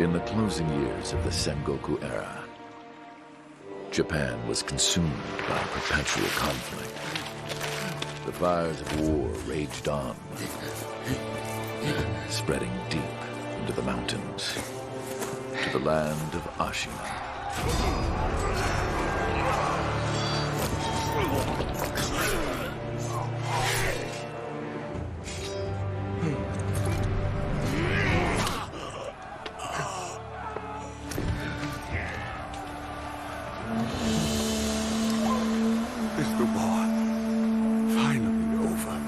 In the closing years of the Sengoku era, Japan was consumed by perpetual conflict. The fires of war raged on, spreading deep into the mountains, to the land of Ashina. Is the war finally over?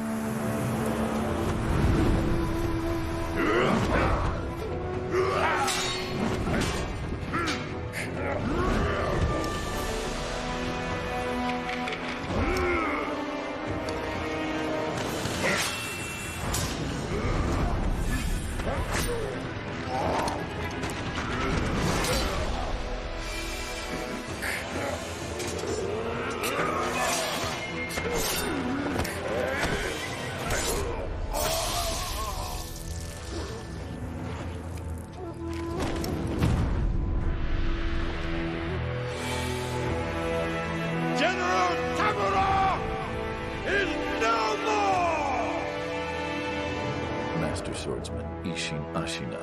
Master swordsman Isshin Ashina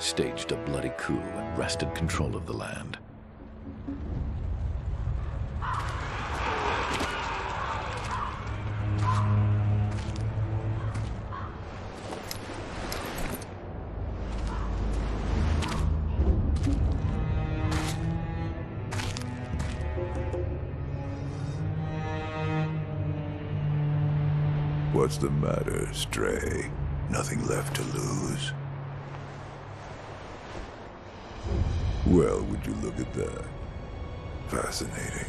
staged a bloody coup and wrested control of the land. What's the matter, Stray? Nothing left to lose? Well, would you look at that? Fascinating.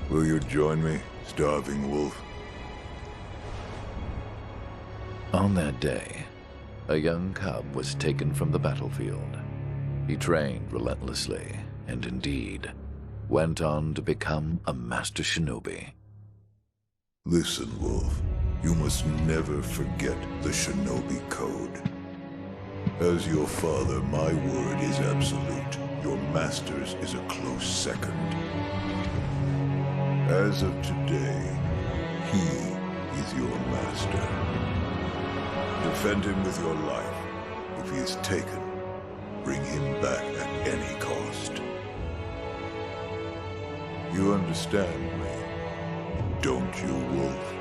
Will you join me, starving wolf? On that day, a young cub was taken from the battlefield. He trained relentlessly, and indeed, went on to become a master shinobi. Listen, Wolf. You must never forget the shinobi code. As your father, my word is absolute. Your master's is a close second. As of today, he is your master. Defend him with your life. If he is taken, bring him back at any cost. You understand me, don't you, Wolf?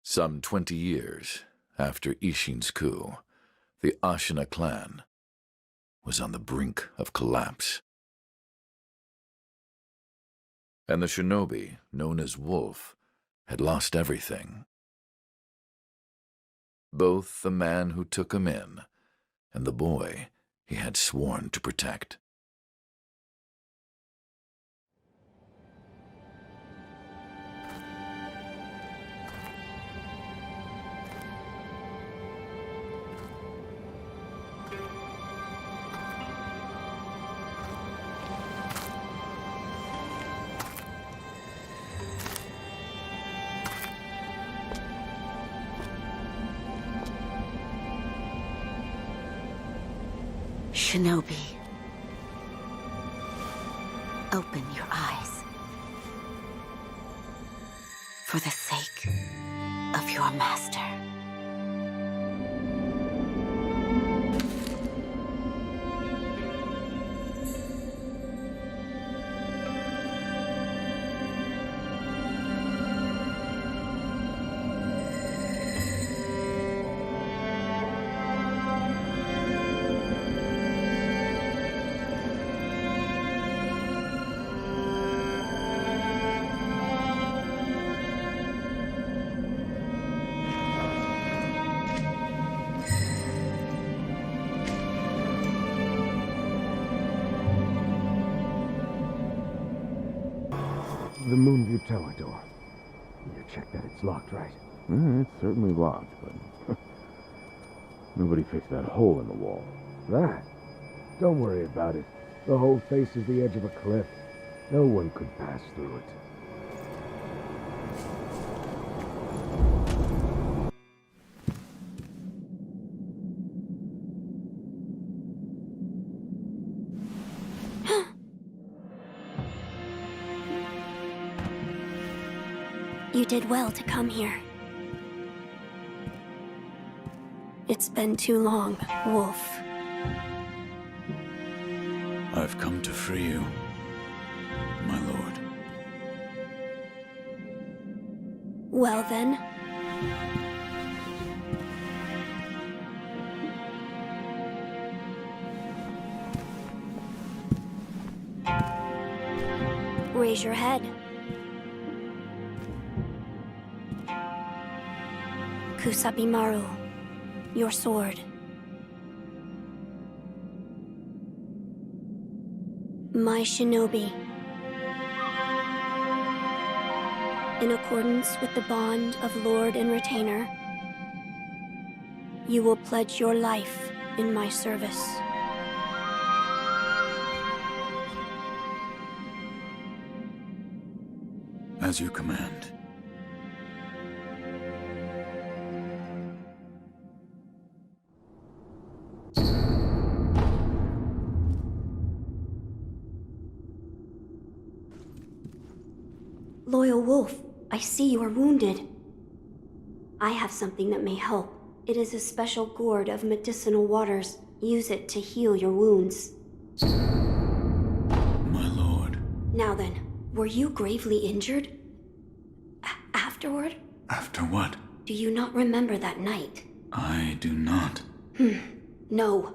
Some 20 years after Isshin's coup, the Ashina clan was on the brink of collapse. And the shinobi, known as Wolf, had lost everything. Both the man who took him in and the boy he had sworn to protect. Shinobi, open your eyes. For the sake of your master. The Moonview Tower door. You check that it's locked, right? It's certainly locked, but nobody fixed that hole in the wall. That? Don't worry about it. The whole face is the edge of a cliff. No one could pass through it. You did well to come here. It's been too long, Wolf. I've come to free you, my lord. Well then. Raise your head. Kusabimaru, your sword. My shinobi. In accordance with the bond of Lord and Retainer, you will pledge your life in my service. As you command. Loyal Wolf, I see you are wounded. I have something that may help. It is a special gourd of medicinal waters. Use it to heal your wounds. My lord. Now then, were you gravely injured? Afterward? After what? Do you not remember that night? I do not. No.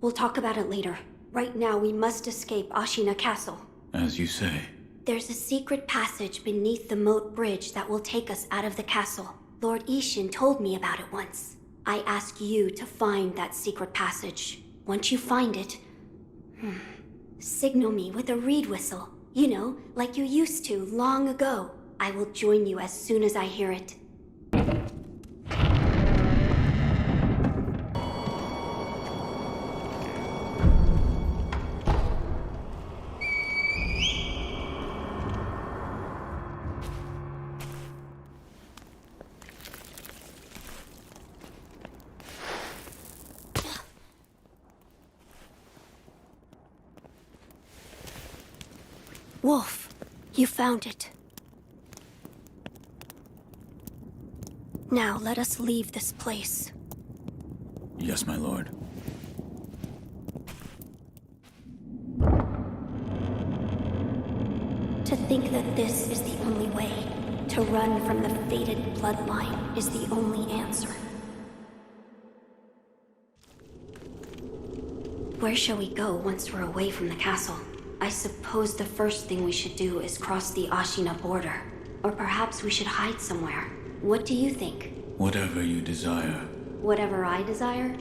We'll talk about it later. Right now, we must escape Ashina Castle. As you say. There's a secret passage beneath the moat bridge that will take us out of the castle. Lord Ishin told me about it once. I ask you to find that secret passage. Once you find it, signal me with a reed whistle. You know, like you used to long ago. I will join you as soon as I hear it. Wolf, you found it. Now let us leave this place. Yes, my lord. To think that this is the only way, to run from the fated bloodline, is the only answer. Where shall we go once we're away from the castle? I suppose the first thing we should do is cross the Ashina border. Or perhaps we should hide somewhere. What do you think? Whatever you desire. Whatever I desire?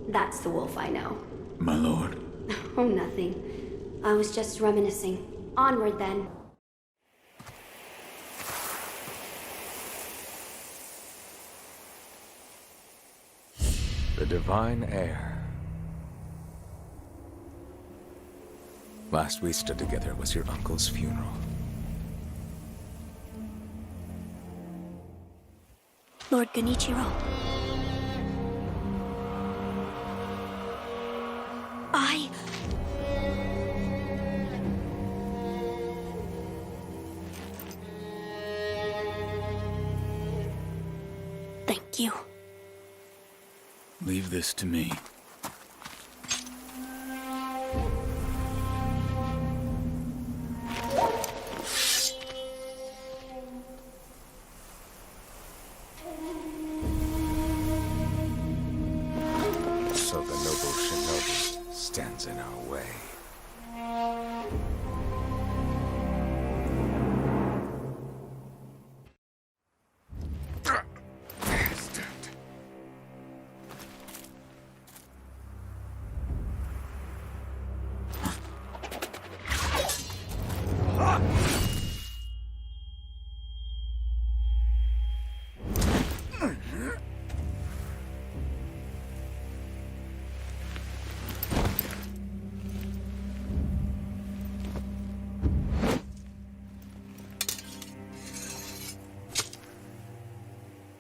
That's the wolf I know. My lord. Oh, nothing. I was just reminiscing. Onward, then. The divine heir. Last we stood together was your uncle's funeral. Lord Genichiro. Thank you. Leave this to me. So the noble shinobi stands in our way.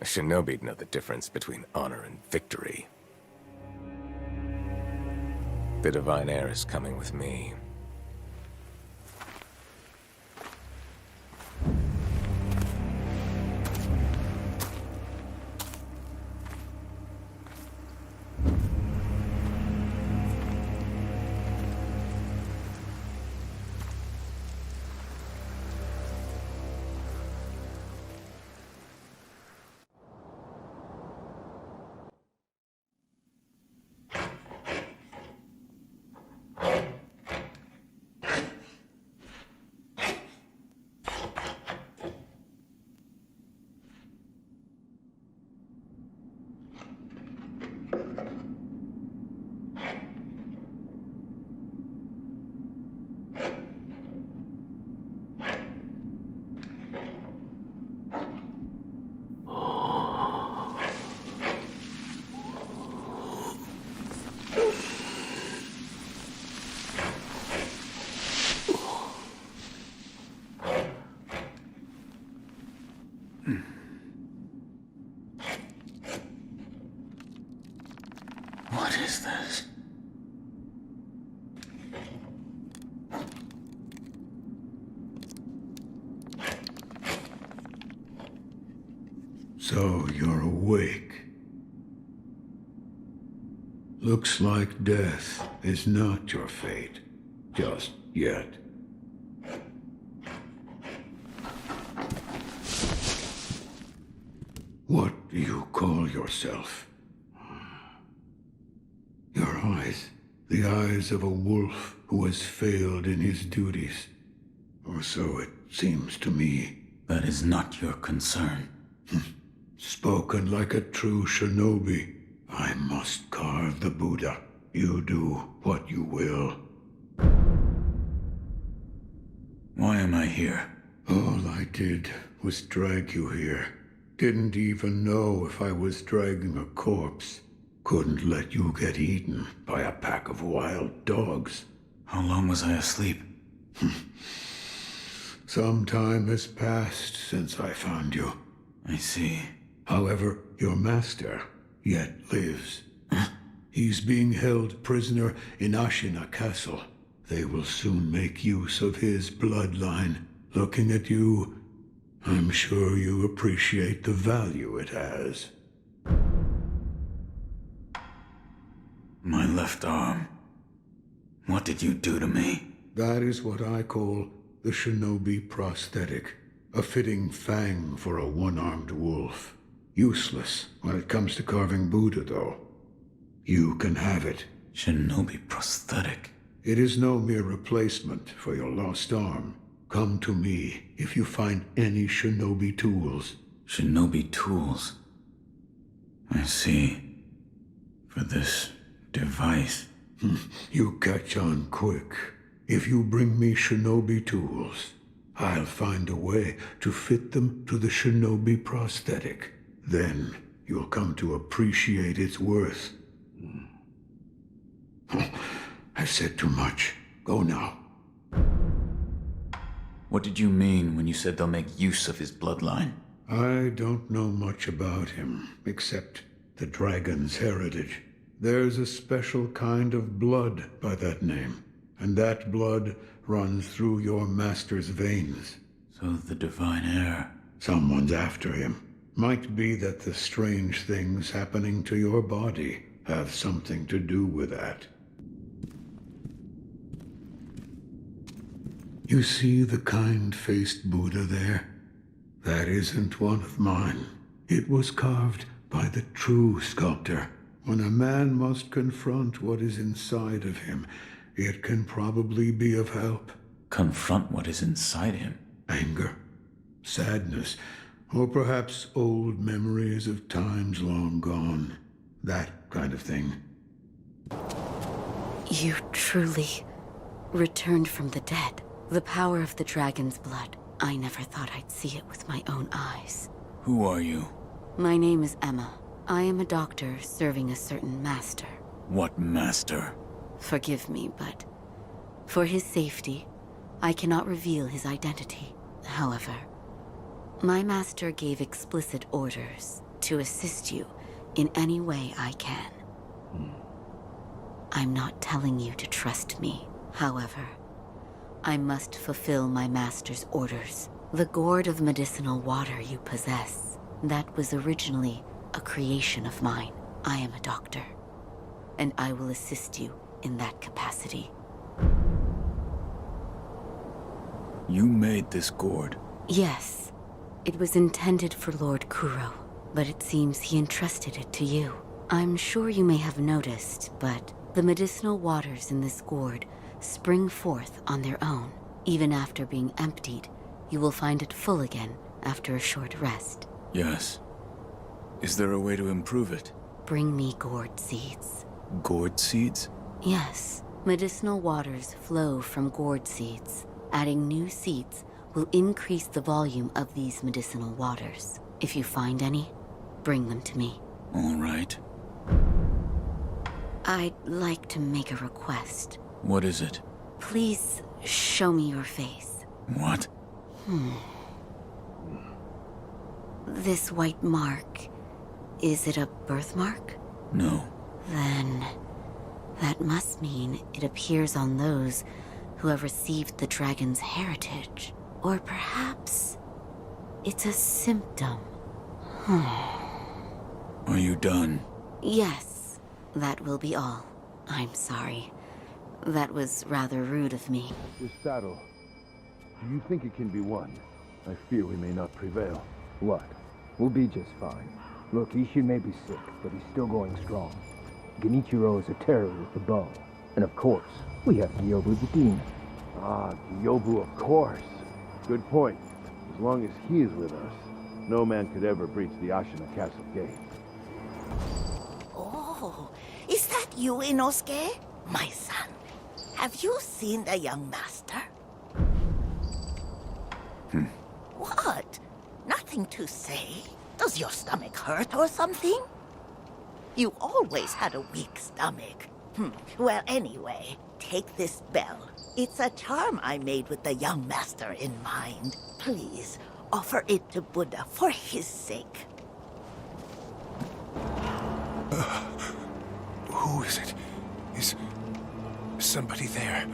A shinobi'd know the difference between honor and victory. The divine heir is coming with me. What is this? So you're awake. Looks like death is not your fate. Just yet. What do you call yourself? Your eyes. The eyes of a wolf who has failed in his duties. Or so it seems to me. That is not your concern. Spoken like a true shinobi. I must carve the Buddha. You do what you will. Why am I here? All I did was drag you here. Didn't even know if I was dragging a corpse. Couldn't let you get eaten by a pack of wild dogs. How long was I asleep? Some time has passed since I found you. I see. However, your master yet lives. He's being held prisoner in Ashina Castle. They will soon make use of his bloodline. Looking at you, I'm sure you appreciate the value it has. My left arm. What did you do to me? That is what I call the shinobi prosthetic. A fitting fang for a one-armed wolf. Useless when it comes to carving Buddha, though. You can have it. Shinobi prosthetic. It is no mere replacement for your lost arm. Come to me if you find any shinobi tools. Shinobi tools. I see. For this device. You catch on quick. If you bring me shinobi tools, I'll find a way to fit them to the shinobi prosthetic. Then you'll come to appreciate its worth. I've said too much. Go now. What did you mean when you said they'll make use of his bloodline? I don't know much about him, except the dragon's heritage. There's a special kind of blood by that name, and that blood runs through your master's veins. So the divine heir. Someone's after him. Might be that the strange things happening to your body have something to do with that. You see the kind-faced Buddha there? That isn't one of mine. It was carved by the true sculptor. When a man must confront what is inside of him, it can probably be of help. Confront what is inside him. Anger, sadness, or perhaps old memories of times long gone. That kind of thing. You truly returned from the dead. The power of the dragon's blood. I never thought I'd see it with my own eyes. Who are you? My name is Emma. I am a doctor serving a certain master. What master? Forgive me, but for his safety, I cannot reveal his identity. However, my master gave explicit orders to assist you in any way I can. I'm not telling you to trust me. However, I must fulfill my master's orders. The gourd of medicinal water you possess, that was originally a creation of mine. I am a doctor, and I will assist you in that capacity. You made this gourd? Yes. It was intended for Lord Kuro, but it seems he entrusted it to you. I'm sure you may have noticed, but the medicinal waters in this gourd spring forth on their own. Even after being emptied, you will find it full again after a short rest. Yes. Is there a way to improve it? Bring me gourd seeds. Gourd seeds? Yes. Medicinal waters flow from gourd seeds. Adding new seeds will increase the volume of these medicinal waters. If you find any, bring them to me. All right. I'd like to make a request. What is it? Please show me your face. What? This white mark, is it a birthmark? No. Then that must mean it appears on those who have received the dragon's heritage. Or perhaps it's a symptom. Are you done? Yes, that will be all. I'm sorry. That was rather rude of me. This battle, do you think it can be won? I fear we may not prevail. What? We'll be just fine. Look, Ishin may be sick, but he's still going strong. Genichiro is a terror with the bow. And of course, we have Gyobu the demon. Ah, Gyobu, of course. Good point. As long as he is with us, no man could ever breach the Ashina Castle gate. Oh, is that you, Inosuke? My son, have you seen the young master? What? Nothing to say? Does your stomach hurt or something? You always had a weak stomach. Well, anyway, take this bell. It's a charm I made with the young master in mind. Please, offer it to Buddha for his sake. Who is it? Is somebody there?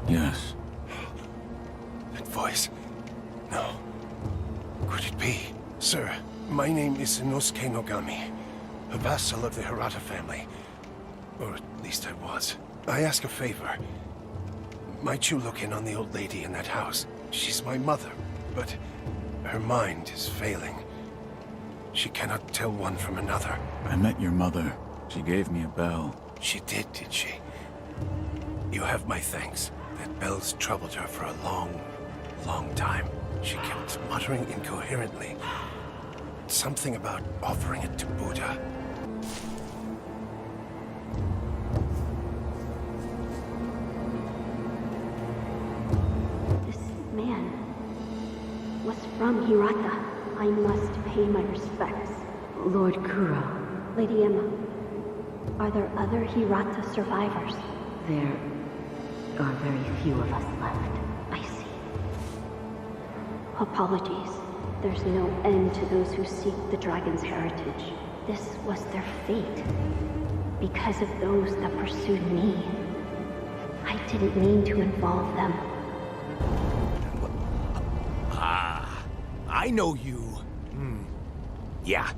Yes. That voice. No. Could it be? Sir, my name is Inosuke Nogami, a vassal of the Hirata family. Or at least I was. I ask a favor. Might you look in on the old lady in that house? She's my mother, but her mind is failing. She cannot tell one from another. I met your mother. She gave me a bell. She did she? You have my thanks. That bell's troubled her for a long time. She kept muttering incoherently. Something about offering it to Buddha. This man was from Hirata. I must pay my respects. Lord Kuro, Lady Emma, are there other Hirata survivors? there are very few of us left. I see. Apologies. There's no end to those who seek the dragon's heritage. This was their fate. Because of those that pursued me. I didn't mean to involve them. Ah, I know you. Yeah.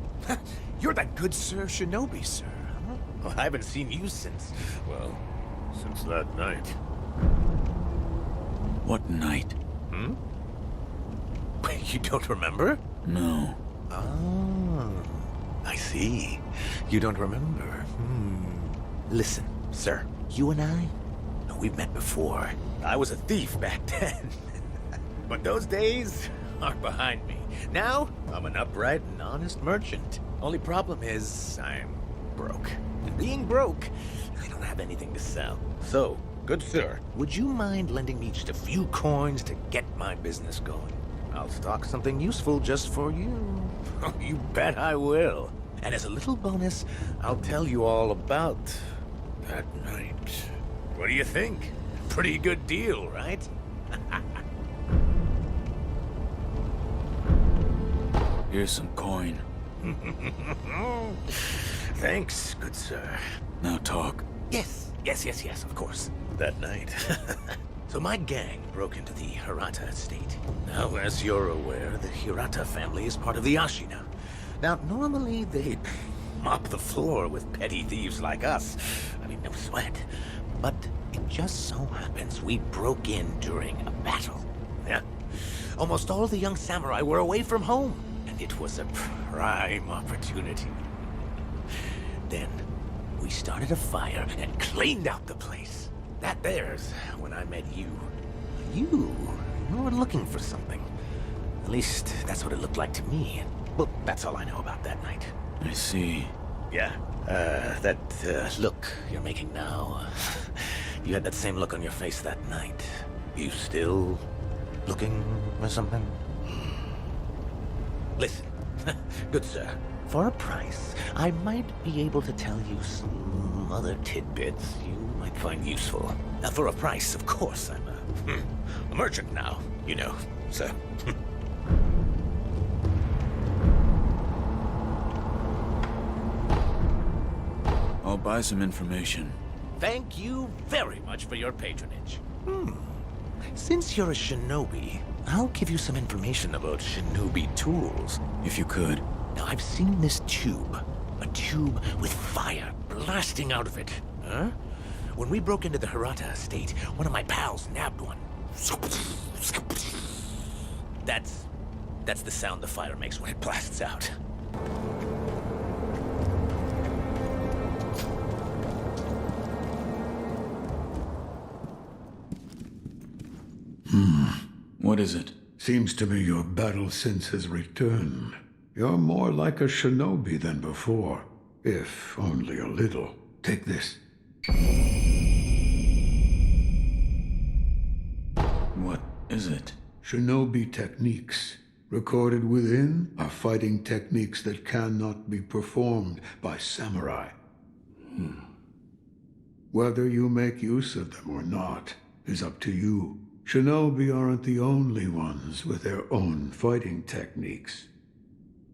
You're that good Sir Shinobi, sir. Huh? Well, I haven't seen you since, well, since that night. What night? You don't remember? No. Oh, I see. You don't remember. Listen, sir, you and I, we've met before. I was a thief back then. But those days are behind me. Now, I'm an upright and honest merchant. Only problem is, I'm broke. And being broke, I don't have anything to sell. So, good sir, would you mind lending me just a few coins to get my business going? I'll stock something useful just for you. Oh, you bet I will. And as a little bonus, I'll tell you all about that night. What do you think? Pretty good deal, right? Here's some coin. Thanks, good sir. Now talk. Yes, of course. That night. So my gang broke into the Hirata estate. Now, as you're aware, the Hirata family is part of the Ashina. Now, normally they'd mop the floor with petty thieves like us. I mean, no sweat. But it just so happens we broke in during a battle. Yeah. Almost all the young samurai were away from home, and it was a prime opportunity. Then, we started a fire and cleaned out the place. That there's when I met you. You were looking for something. At least, that's what it looked like to me. Well, that's all I know about that night. I see. Yeah, that look you're making now. You had that same look on your face that night. You still looking for something? Listen, good sir. For a price, I might be able to tell you some other tidbits you might find useful. Now, for a price, of course, I'm a merchant now, you know, so... I'll buy some information. Thank you very much for your patronage. Since you're a shinobi, I'll give you some information about shinobi tools. If you could. Now, I've seen this tube. A tube with fire blasting out of it. Huh? When we broke into the Hirata estate, one of my pals nabbed one. That's the sound the fire makes when it blasts out. What is it? Seems to me your battle sense has returned. You're more like a shinobi than before, if only a little. Take this. What is it? Shinobi techniques. Recorded within are fighting techniques that cannot be performed by samurai. Whether you make use of them or not is up to you. Shinobi aren't the only ones with their own fighting techniques.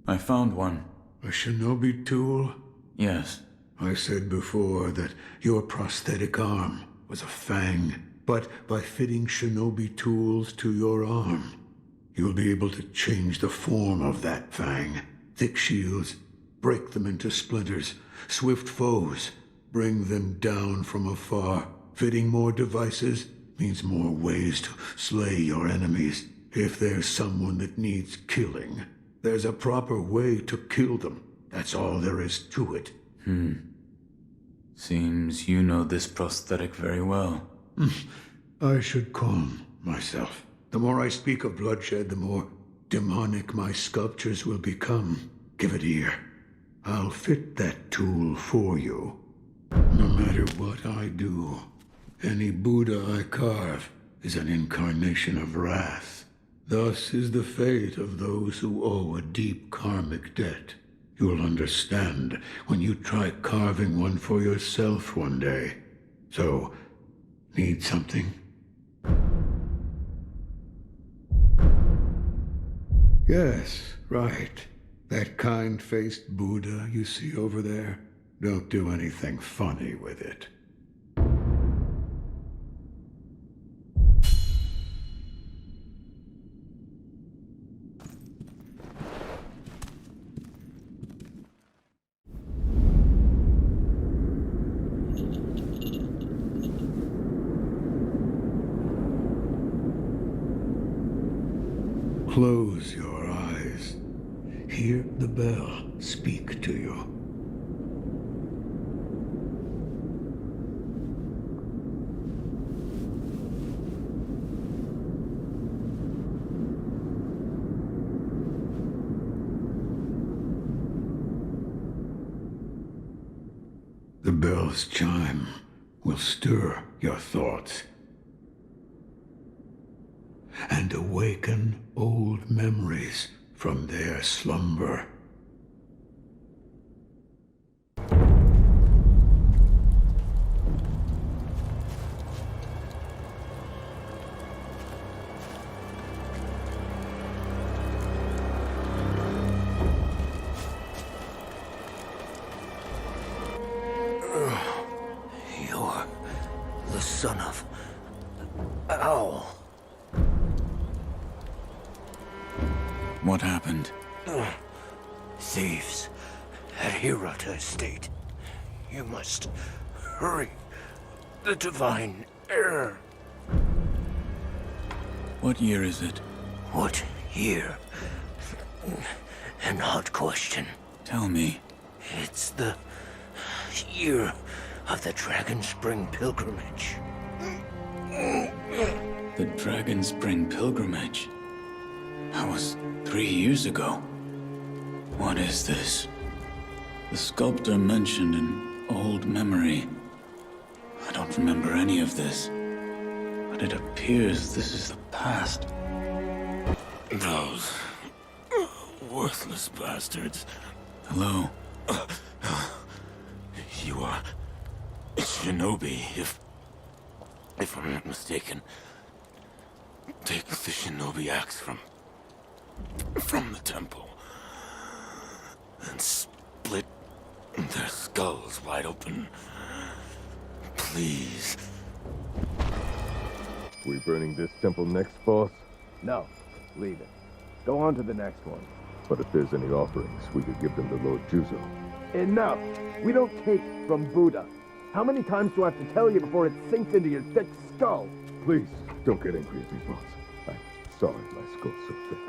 I found one. A shinobi tool? Yes. I said before that your prosthetic arm was a fang, but by fitting shinobi tools to your arm, you'll be able to change the form of that fang. Thick shields, break them into splinters. Swift foes, bring them down from afar. Fitting more devices means more ways to slay your enemies. If there's someone that needs killing, there's a proper way to kill them. That's all there is to it. Seems you know this prosthetic very well. I should calm myself. The more I speak of bloodshed, the more demonic my sculptures will become. Give it ear. I'll fit that tool for you. No matter what I do, any Buddha I carve is an incarnation of wrath. Thus is the fate of those who owe a deep karmic debt. You'll understand when you try carving one for yourself one day. So, need something? Yes, right. That kind-faced Buddha you see over there. Don't do anything funny with it. Close your eyes. Hear the bell speak to you. The bell's chime will stir your thoughts and awaken old memories from their slumber. son of... Ow. What happened? Thieves at Hirata Estate. You must hurry. The divine heir. What year is it? What year? An odd question. Tell me. It's the year of the Dragon Spring Pilgrimage. The Dragon Spring Pilgrimage? That was 3 years ago. What is this? The sculptor mentioned an old memory. I don't remember any of this. But it appears this is the past. Those worthless bastards. Hello? You are a shinobi, if I'm not mistaken. Take the shinobi axe from the temple and split their skulls wide open. Please. We burning this temple next, boss? No. Leave it. Go on to the next one. But if there's any offerings, we could give them to Lord Juzo. Enough! We don't take from Buddha. How many times do I have to tell you before it sinks into your thick skull? Please, don't get angry at me, boss. I'm sorry my skull's so thick.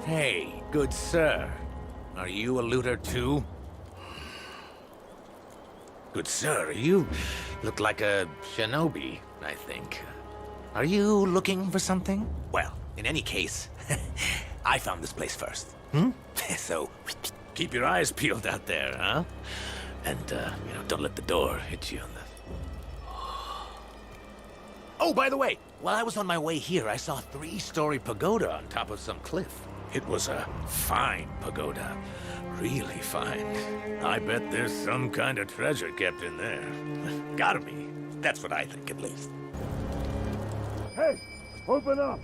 Hey, good sir. Are you a looter too? Good sir, you look like a shinobi, I think. Are you looking for something? Well, in any case, I found this place first. So, keep your eyes peeled out there, huh? And, don't let the door hit you on the... Oh, by the way, while I was on my way here, I saw a 3-story pagoda on top of some cliff. It was a fine pagoda. Really fine. I bet there's some kind of treasure kept in there. Gotta be. That's what I think, at least. Hey! Open up!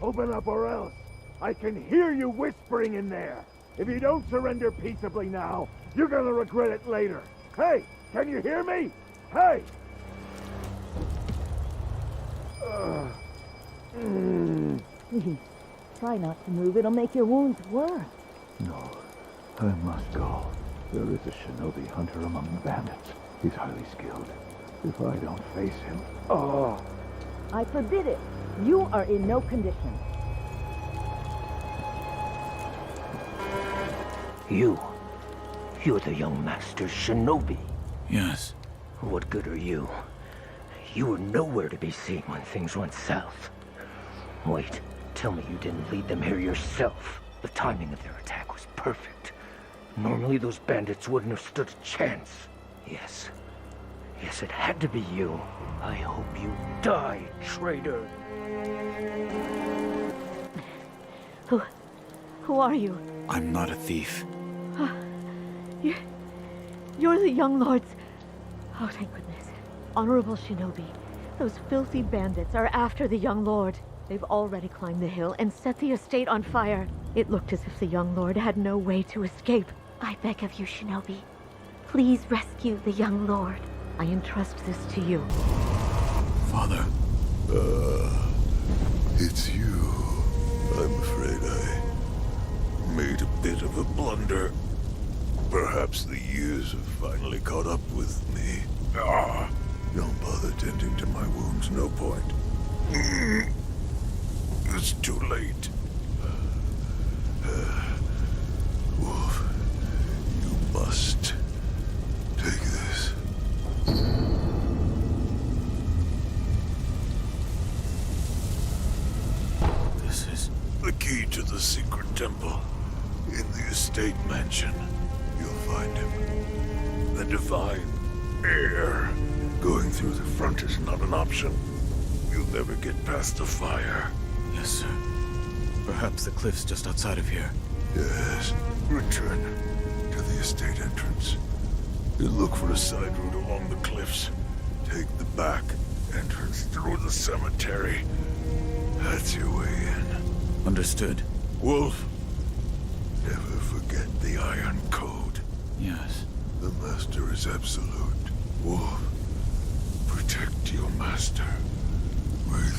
Open up or else! I can hear you whispering in there! If you don't surrender peaceably now, you're gonna regret it later! Hey! Can you hear me? Hey! Please, try not to move. It'll make your wounds worse. No, I must go. There is a shinobi hunter among the bandits. He's highly skilled. If I don't face him... Oh! I forbid it. You are in no condition. You're the young master's shinobi. Yes. What good are you? You were nowhere to be seen when things went south. Wait, tell me you didn't lead them here yourself. The timing of their attack was perfect. Normally those bandits wouldn't have stood a chance. Yes, it had to be you. I hope you die, traitor. Who are you? I'm not a thief. You're the young lords. Oh, thank goodness. Honorable shinobi, those filthy bandits are after the young lord. They've already climbed the hill and set the estate on fire. It looked as if the young lord had no way to escape. I beg of you, shinobi. Please rescue the young lord. I entrust this to you. Father. It's you. I'm afraid I made a bit of a blunder. Perhaps the years have finally caught up with me. Don't bother tending to my wounds, no point. It's too late. Wolf, you must take this. This is... The key to the secret temple. In the estate mansion. You'll find him. The divine heir. Going through the front is not an option. You'll never get past the fire. Yes, sir. Perhaps the cliff's just outside of here. Yes. Return to the estate entrance. You look for a side route along the cliffs. Take the back entrance through the cemetery. That's your way in. Understood. Wolf, Never forget the Iron Code. Yes. The Master is absolute. Wolf, protect your Master with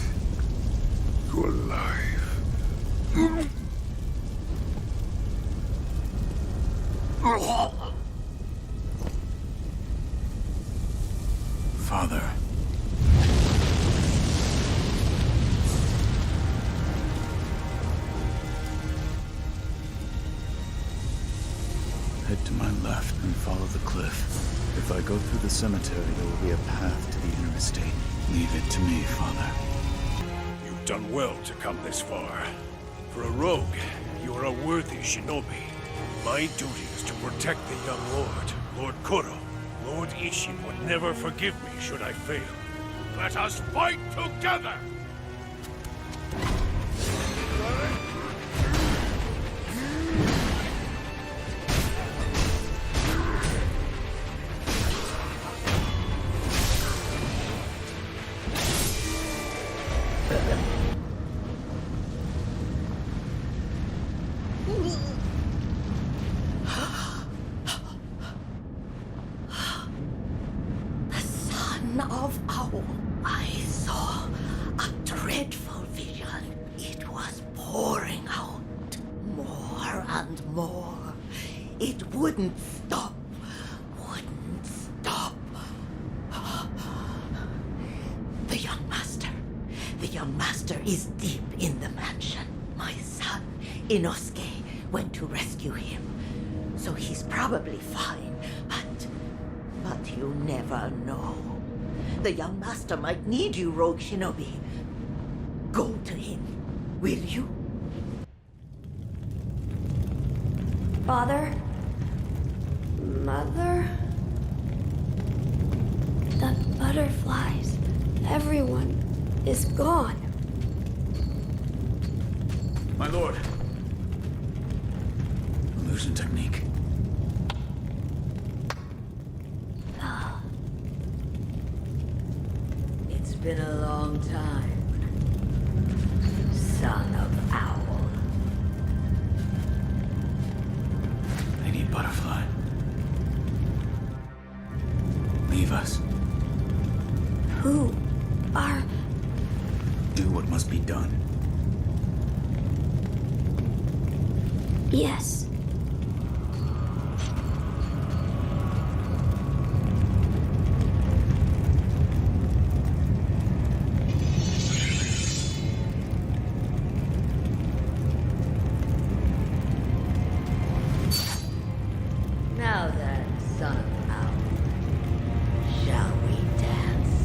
your life. Father. Head to my left and follow the cliff. If I go through the cemetery, there will be a path to the inner estate. Leave it to me, Father. You've done well to come this far. For a rogue, you are a worthy shinobi. My duty is to protect the young lord, Lord Kuro. Lord Ishin would never forgive me should I fail. Let us fight together! Of Owl, I saw a dreadful vision. It was pouring out more and more. It wouldn't stop. Wouldn't stop. The young master. The young master is deep in the mansion. My son, Inosuke, went to rescue him. So he's probably fine, but you never know. The young master might need you, rogue shinobi. Go to him, will you? Father? Mother? The butterflies. Everyone is gone. My lord. Illusion technique. It's been a long time, son of Owl. I need Butterfly. Leave us. Who are... Do what must be done. Yes. Now then, son of Owl, shall we dance?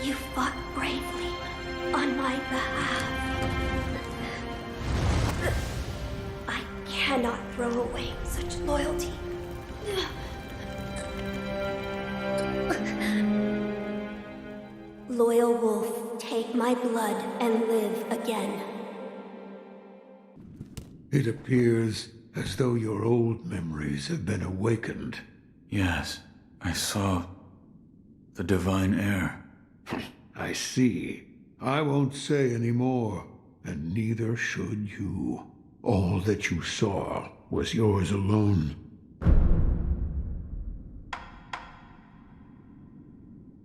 You fought bravely on my behalf. I cannot throw away such loyalty. Loyal wolf, take my blood and live again. It appears as though your old memories have been awakened. Yes, I saw the divine air. I see. I won't say any more, and neither should you. All that you saw was yours alone.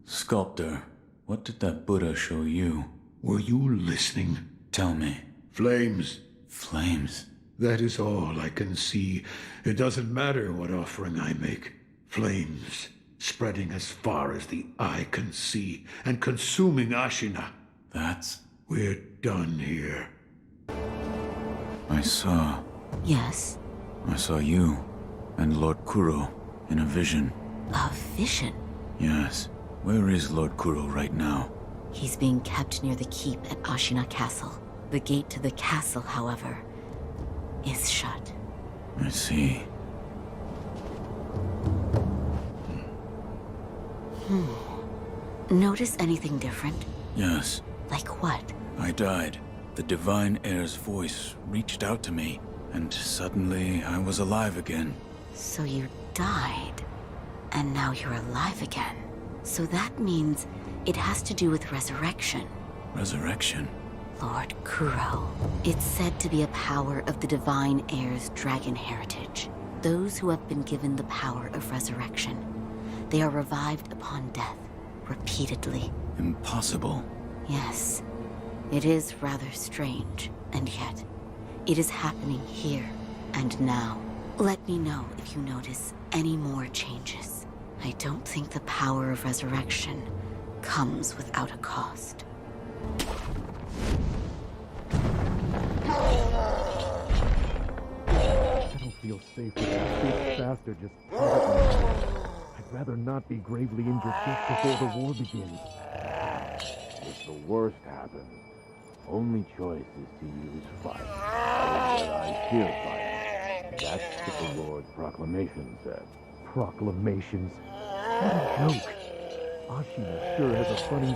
Sculptor, what did that Buddha show you? Were you listening? Tell me. Flames. Flames? That is all I can see. It doesn't matter what offering I make. Flames, spreading as far as the eye can see, and consuming Ashina. That's... We're done here. I saw... Yes? I saw you and Lord Kuro in a vision. A vision? Yes. Where is Lord Kuro right now? He's being kept near the keep at Ashina Castle. The gate to the castle, however, is shut. I see. Notice anything different? Yes. Like what? I died. The divine air's voice reached out to me, and suddenly I was alive again. So you died, and now you're alive again. So that means it has to do with resurrection. Resurrection? Lord Kuro. It's said to be a power of the divine air's dragon heritage. Those who have been given the power of resurrection. They are revived upon death, repeatedly. Impossible. Yes. It is rather strange, and yet, it is happening here and now. Let me know if you notice any more changes. I don't think the power of resurrection comes without a cost. I don't feel safe with that big bastard just targeting me. I'd rather not be gravely injured just before the war begins. If the worst happens, only choice is to use fire. Or that I fear fire. That's what the Lord's proclamation said. Proclamations? What a joke. Ashina sure has a funny...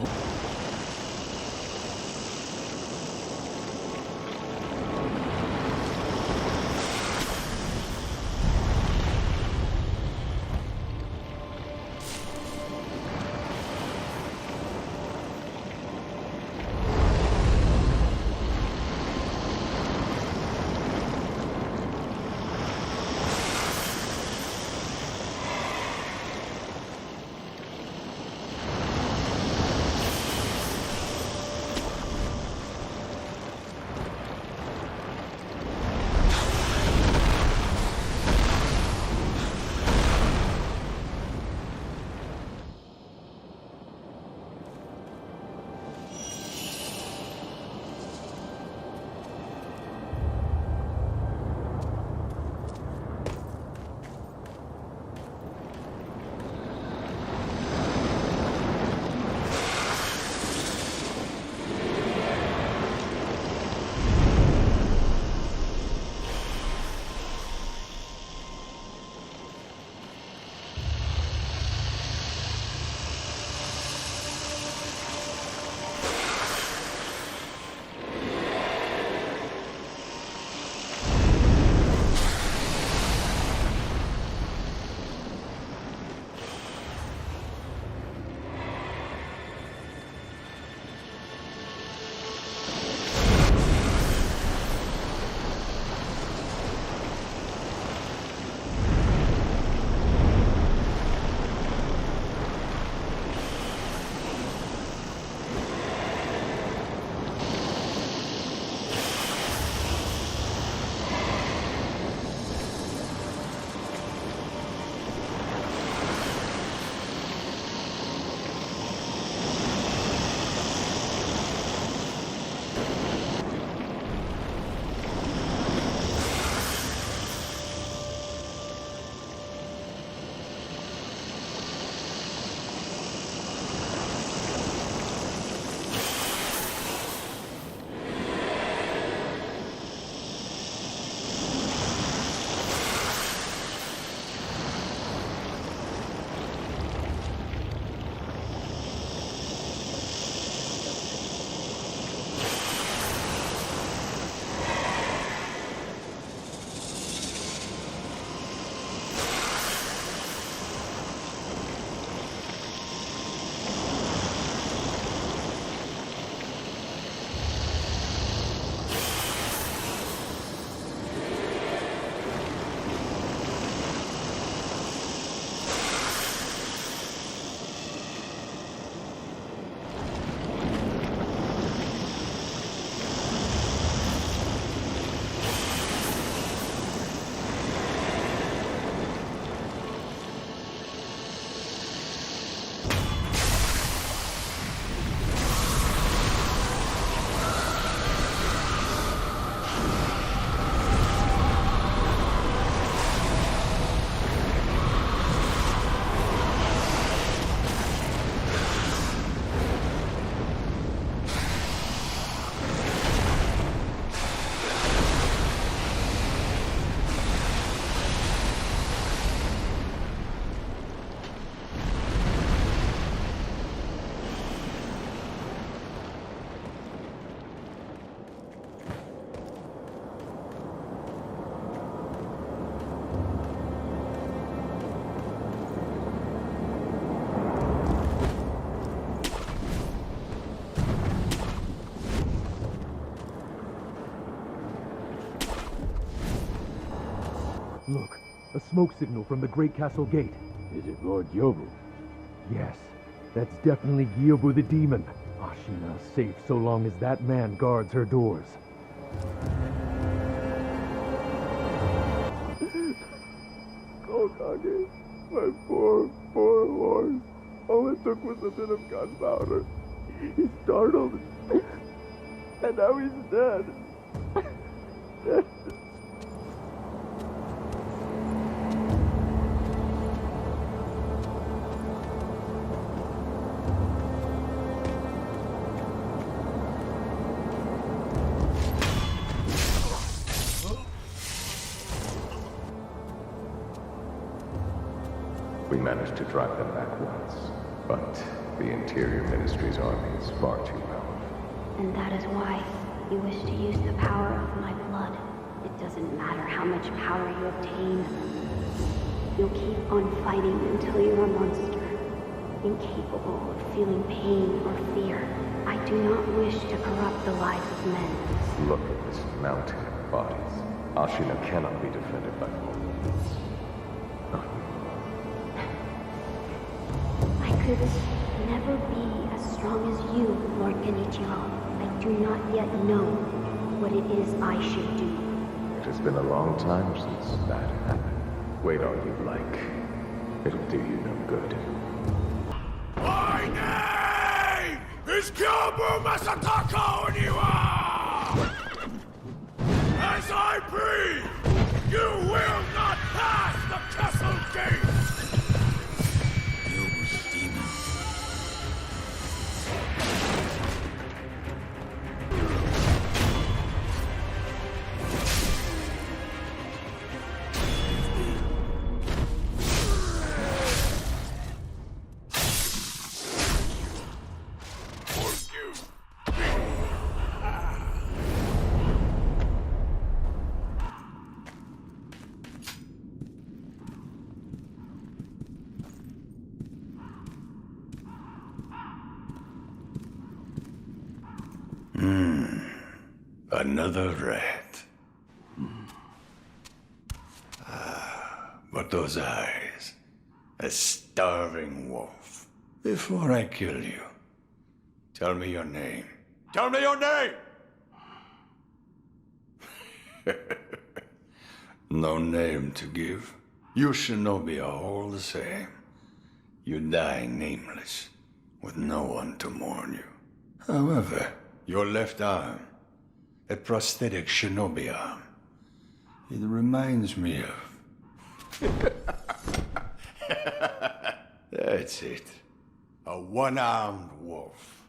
A smoke signal from the Great Castle Gate. Is it Lord Yobu? Yes, that's definitely Gyobu the demon. Ashina's safe so long as that man guards her doors. Kokage, my poor horse. All it took was a bit of gunpowder. He startled, and now he's dead. We managed to drive them back once, but the Interior Ministry's army is far too powerful. And that is why you wish to use the power of my blood. It doesn't matter how much power you obtain. You'll keep on fighting until you're a monster, incapable of feeling pain or fear. I do not wish to corrupt the lives of men. Look at this mountain of bodies. Ashina cannot be defended by mortals. I could never be as strong as you, Lord Genichiro. I do not yet know what it is I should do. It has been a long time since that happened. Wait all you like. It'll do you no good. My name is Gyobu Masataka Oniwa! As I breathe, you will not pass the castle gate! Yobu's demon. Another rat. But those eyes. A starving wolf. Before I kill you, tell me your name. Tell me your name! No name to give. You shinobi are all the same. You die nameless, with no one to mourn you. However, your left arm, a prosthetic shinobi arm. It reminds me of... That's it. A one-armed wolf.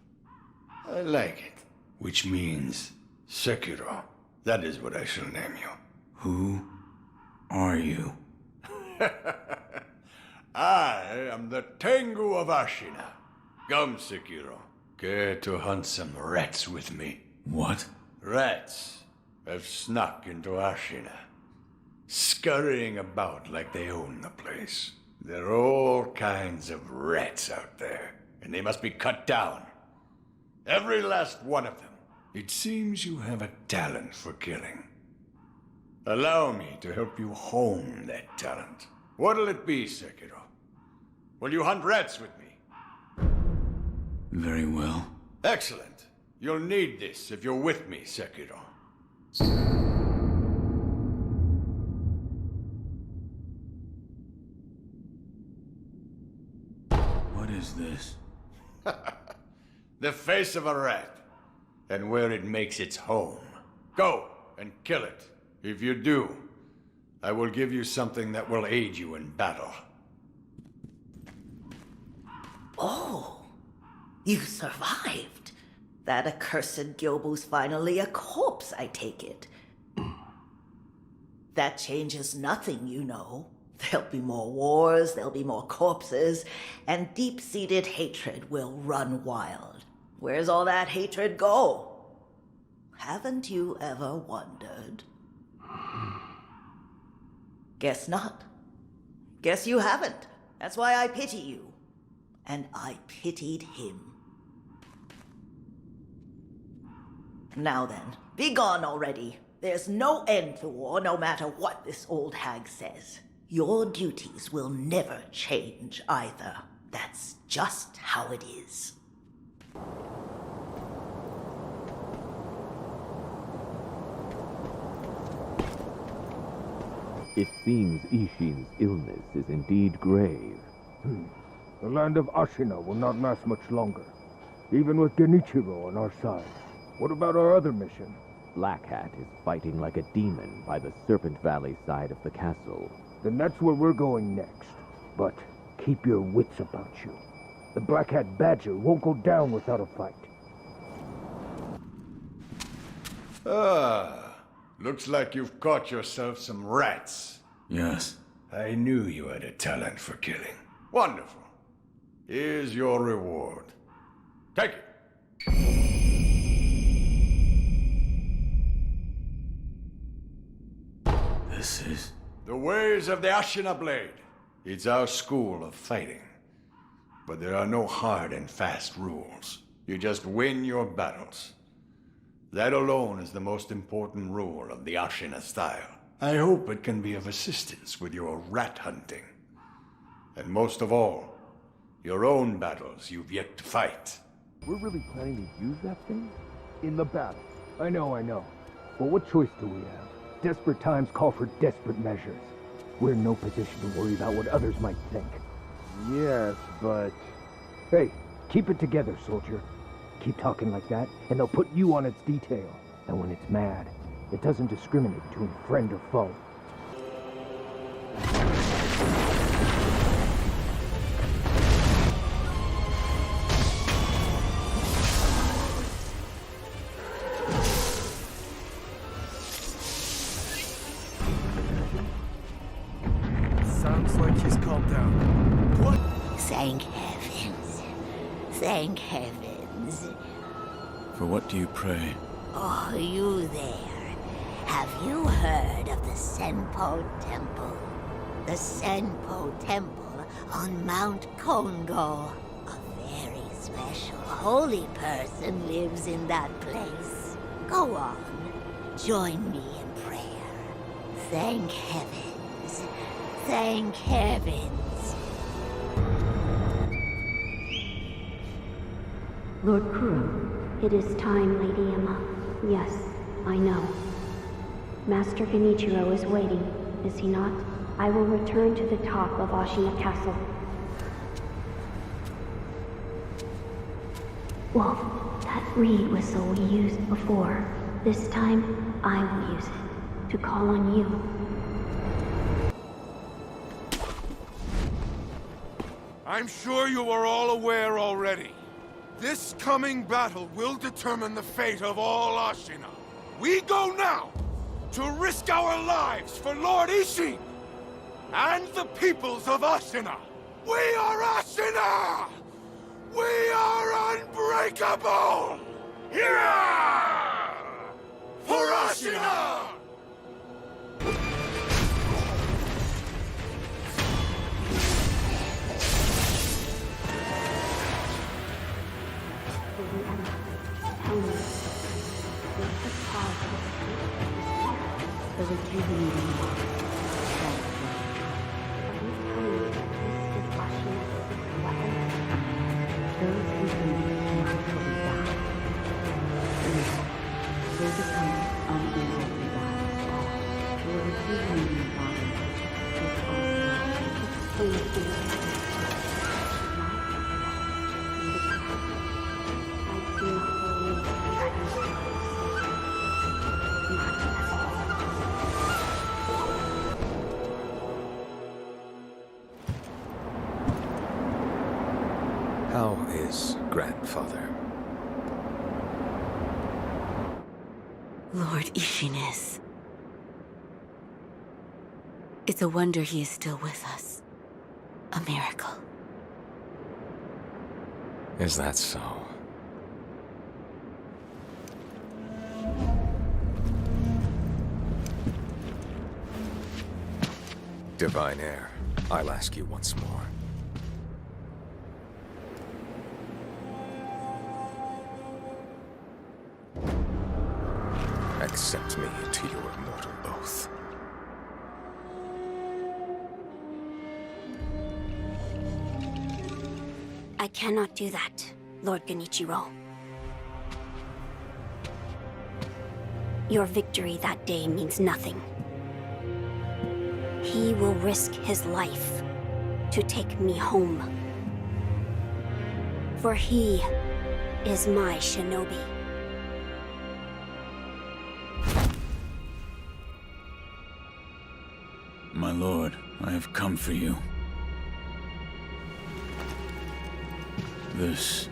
I like it. Which means Sekiro. That is what I shall name you. Who are you? I am the Tengu of Ashina. Come, Sekiro. Care to hunt some rats with me? What? Rats have snuck into Ashina, scurrying about like they own the place. There are all kinds of rats out there, and they must be cut down. Every last one of them. It seems you have a talent for killing. Allow me to help you hone that talent. What'll it be, Sekiro? Will you hunt rats with me? Very well. Excellent. You'll need this if you're with me, Sekiro. What is this? The face of a rat, and where it makes its home. Go and kill it. If you do, I will give you something that will aid you in battle. Oh, you survived. That accursed Gyobu's finally a corpse, I take it. That changes nothing, you know. There'll be more wars, there'll be more corpses, and deep-seated hatred will run wild. Where's all that hatred go? Haven't you ever wondered? Guess not. Guess you haven't. That's why I pity you. And I pitied him. Now then, be gone already. There's no end to war, no matter what this old hag says. Your duties will never change either. That's just how it is. It seems Ishin's illness is indeed grave. The land of Ashina will not last much longer, even with Genichiro on our side. What about our other mission? Black Hat is fighting like a demon by the Serpent Valley side of the castle. Then that's where we're going next. But keep your wits about you. The Black Hat Badger won't go down without a fight. Looks like you've caught yourself some rats. Yes. I knew you had a talent for killing. Wonderful. Here's your reward. Take it. This is... The ways of the Ashina Blade. It's our school of fighting. But there are no hard and fast rules. You just win your battles. That alone is the most important rule of the Ashina style. I hope it can be of assistance with your rat hunting. And most of all, your own battles you've yet to fight. We're really planning to use that thing? In the battle. I know. But what choice do we have? Desperate times call for desperate measures. We're in no position to worry about what others might think. Yes, but... Hey, keep it together, soldier. Keep talking like that, and they'll put you on its detail. And when it's mad, it doesn't discriminate between friend or foe. Sounds like he's calmed down. What? Thank heavens. Thank heavens. For what do you pray? Oh, you there. Have you heard of the Senpo Temple? The Senpo Temple on Mount Kongo. A very special holy person lives in that place. Go on. Join me in prayer. Thank heavens. Thank heavens. Lord Kuro, it is time, Lady Emma. Yes, I know. Master Genichiro is waiting, is he not? I will return to the top of Ashina Castle. Wolf, that reed whistle we used before. This time, I will use it to call on you. I'm sure you are all aware already. This coming battle will determine the fate of all Ashina. We go now to risk our lives for Lord Ishin and the peoples of Ashina. We are Ashina! We are unbreakable! Yeah! For Ashina! Lady Emma, tell me, what's the cause of this? The rejuvenating water. Are you telling me that this is Ashina's secret weapon? Those who believe cannot fully die. They become unable to die at all. The rejuvenating water is also Please, I do not believe that you are not at all. How is grandfather? Lord Ishin is. It's a wonder he is still with us. A miracle. Is that so? Divine Heir, I'll ask you once more. Accept me to your immortal oath. cannot do that, Lord Genichiro. Your victory that day means nothing. He will risk his life to take me home. For he is my shinobi. My lord, I have come for you. This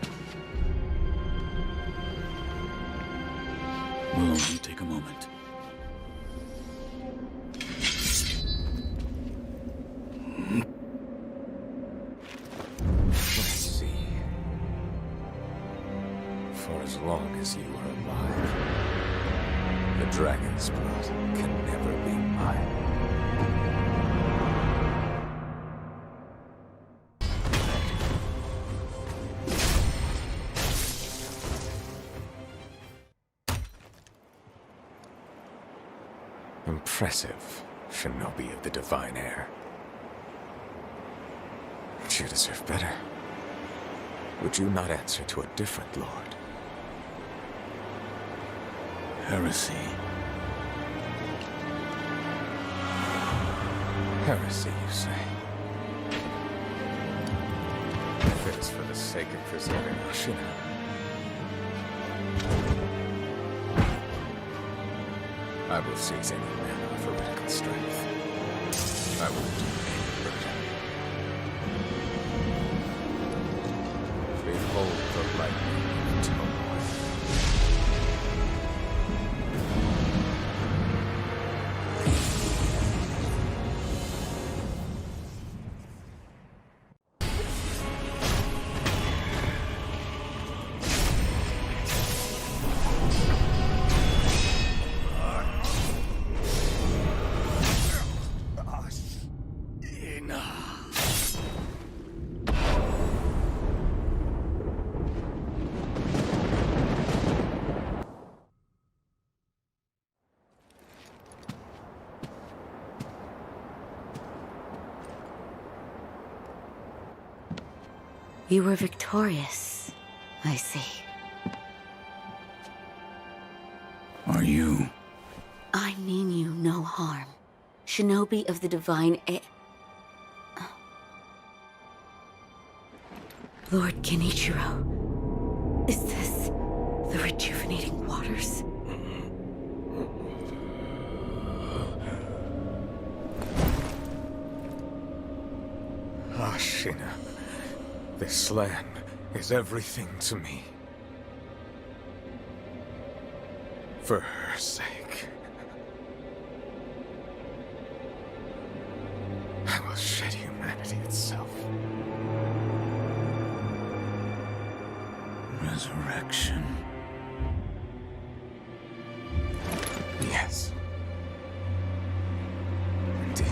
will only take a moment. Let's see. For as long as you are alive, the dragon's blood can never be mine. Impressive, shinobi of the divine air. But you deserve better. Would you not answer to a different lord? Heresy. Heresy, you say? If it is for the sake of preserving Ashina, I will seize any manner of heretical strength. I will do any burden. Behold the lightning of Tomoe. You were victorious, I see. Are you? I mean you no harm. Shinobi of the divine Lord Genichiro, is this the rejuvenating waters? Ashina, this land is everything to me. For her sake, I will shed humanity itself. Resurrection. Yes. Indeed.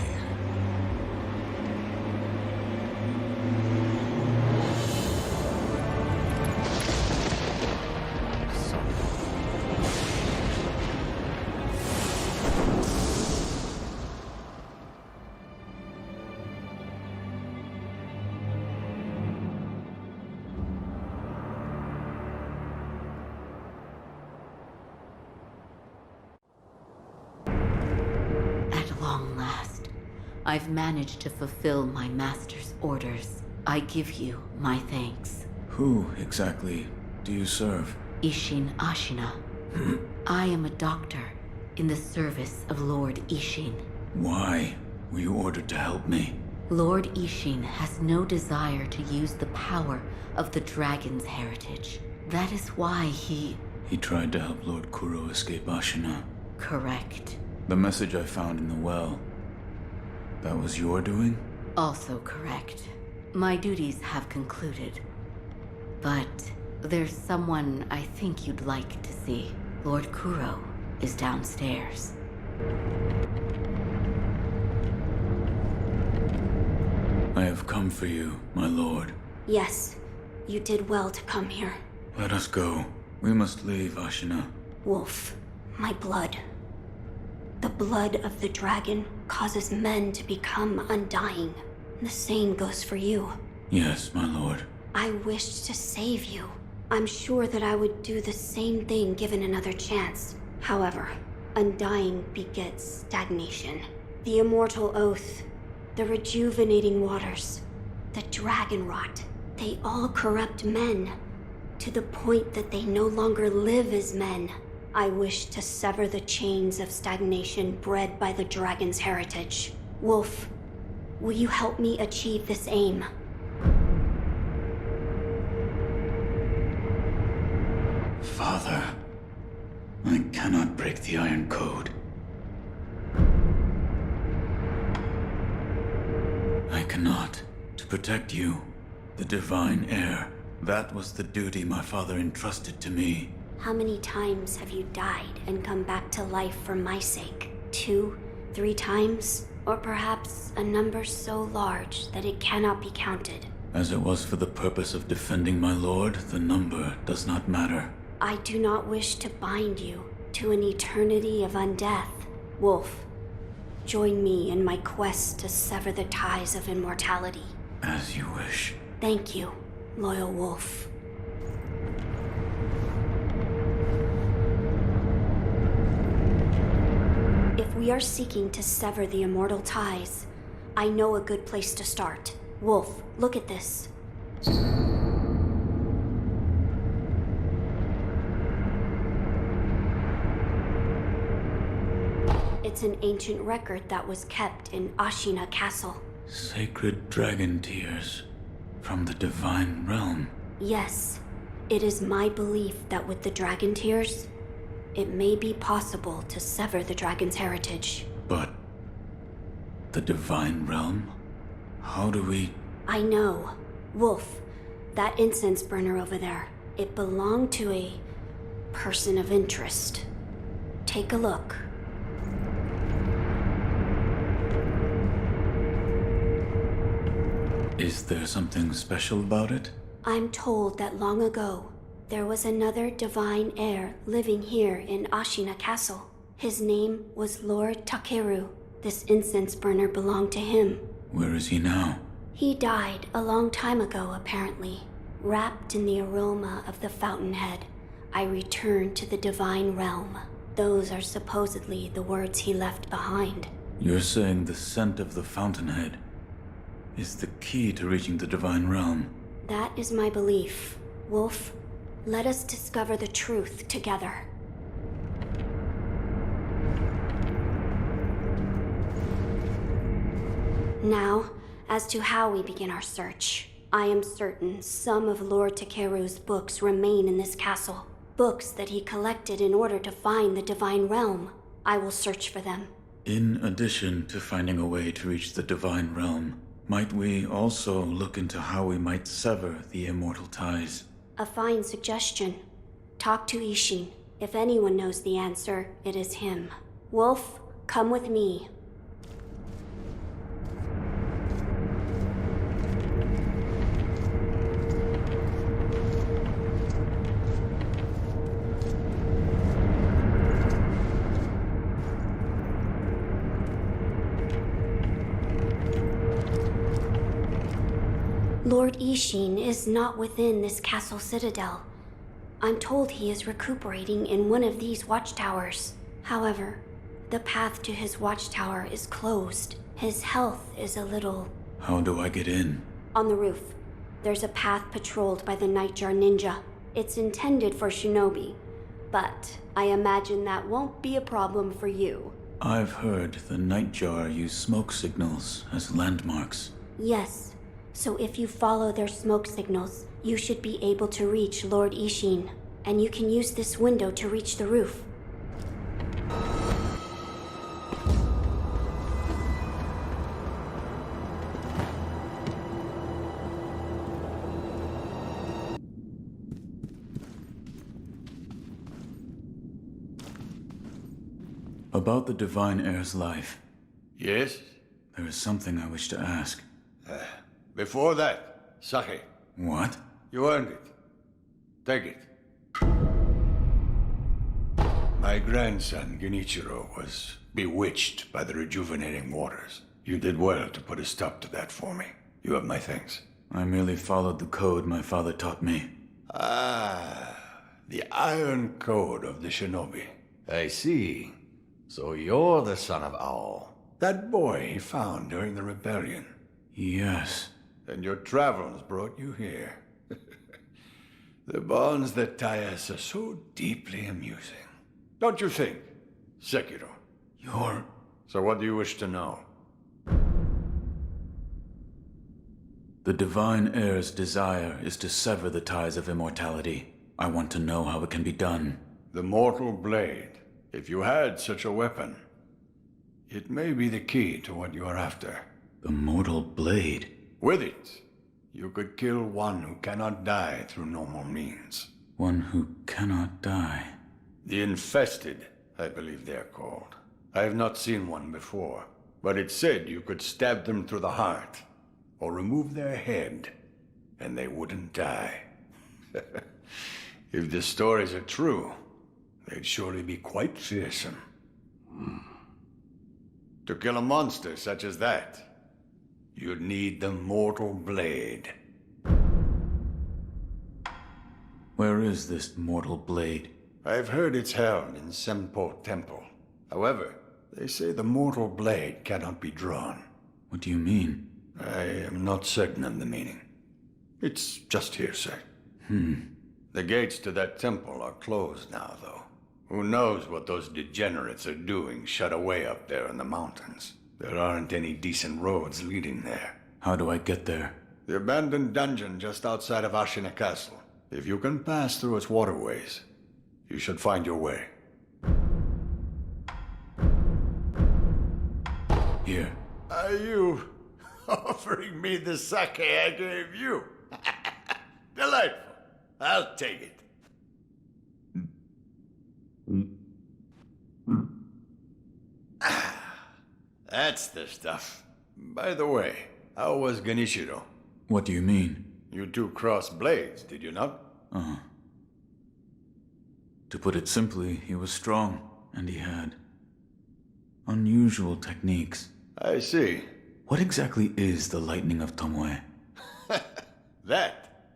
I've managed to fulfill my master's orders. I give you my thanks. Who exactly do you serve? Isshin Ashina. I am a doctor in the service of Lord Isshin. Why were you ordered to help me? Lord Isshin has no desire to use the power of the dragon's heritage. That is why he tried to help Lord Kuro escape Ashina. Correct. The message I found in the well, that was your doing? Also correct. My duties have concluded. But there's someone I think you'd like to see. Lord Kuro is downstairs. I have come for you, my lord. Yes, you did well to come here. Let us go. We must leave Ashina. Wolf, my blood. The blood of the dragon causes men to become undying. The same goes for you. Yes, my lord. I wished to save you. I'm sure that I would do the same thing given another chance. However, undying begets stagnation. The immortal oath, the rejuvenating waters, the dragon rot, they all corrupt men, to the point that they no longer live as men. I wish to sever the chains of stagnation bred by the dragon's heritage. Wolf, will you help me achieve this aim? Father, I cannot break the Iron Code. I cannot. To protect you, the divine heir, that was the duty my father entrusted to me. How many times have you died and come back to life for my sake? 2, 3 times? Or perhaps a number so large that it cannot be counted? As it was for the purpose of defending my lord, the number does not matter. I do not wish to bind you to an eternity of undeath. Wolf, join me in my quest to sever the ties of immortality. As you wish. Thank you, loyal wolf. If we are seeking to sever the immortal ties, I know a good place to start. Wolf, look at this. It's an ancient record that was kept in Ashina Castle. Sacred dragon tears from the divine realm. Yes, it is my belief that with the dragon tears, it may be possible to sever the dragon's heritage. But the divine realm? How do we... I know. Wolf, that incense burner over there, it belonged to a person of interest. Take a look. Is there something special about it? I'm told that long ago, there was another divine heir living here in Ashina Castle. His name was Lord Takeru. This incense burner belonged to him. Where is he now? He died a long time ago, apparently. Wrapped in the aroma of the fountainhead, I returned to the divine realm. Those are supposedly the words he left behind. You're saying the scent of the fountainhead is the key to reaching the divine realm? That is my belief. Wolf, let us discover the truth together. Now, as to how we begin our search. I am certain some of Lord Takeru's books remain in this castle. Books that he collected in order to find the divine realm. I will search for them. In addition to finding a way to reach the divine realm, might we also look into how we might sever the immortal ties? A fine suggestion. Talk to Ishin. If anyone knows the answer, it is him. Wolf, come with me. Lord Ishin is not within this castle citadel. I'm told he is recuperating in one of these watchtowers. However, the path to his watchtower is closed. His health is a little... How do I get in? On the roof. There's a path patrolled by the Nightjar Ninja. It's intended for shinobi, but I imagine that won't be a problem for you. I've heard the Nightjar use smoke signals as landmarks. Yes. So if you follow their smoke signals, you should be able to reach Lord Ishin, and you can use this window to reach the roof. About the divine heir's life. Yes? There is something I wish to ask. Before that, sake. What? You earned it. Take it. My grandson, Genichiro, was bewitched by the rejuvenating waters. You did well to put a stop to that for me. You have my thanks. I merely followed the code my father taught me. Ah, the Iron Code of the Shinobi. I see. So you're the son of Owl. That boy he found during the rebellion. Yes. And your travels brought you here. The bonds that tie us are so deeply amusing. Don't you think, Sekiro? You're... So what do you wish to know? The Divine Heir's desire is to sever the ties of immortality. I want to know how it can be done. The Mortal Blade. If you had such a weapon, it may be the key to what you are after. The Mortal Blade? With it, you could kill one who cannot die through normal means. One who cannot die. The Infested, I believe they are called. I have not seen one before, but it said you could stab them through the heart, or remove their head, and they wouldn't die. If the stories are true, they'd surely be quite fearsome. To kill a monster such as that, you'd need the Mortal Blade. Where is this Mortal Blade? I've heard it's held in Senpo Temple. However, they say the Mortal Blade cannot be drawn. What do you mean? I am not certain of the meaning. It's just hearsay. The gates to that temple are closed now, though. Who knows what those degenerates are doing shut away up there in the mountains. There aren't any decent roads leading there. How do I get there? The abandoned dungeon just outside of Ashina Castle. If you can pass through its waterways, you should find your way. Here. Are you offering me the sake I gave you? Delightful. I'll take it. That's the stuff. By the way, how was Genichiro? What do you mean? You two crossed blades, did you not? Uh-huh. To put it simply, he was strong, and he had unusual techniques. I see. What exactly is the Lightning of Tomoe?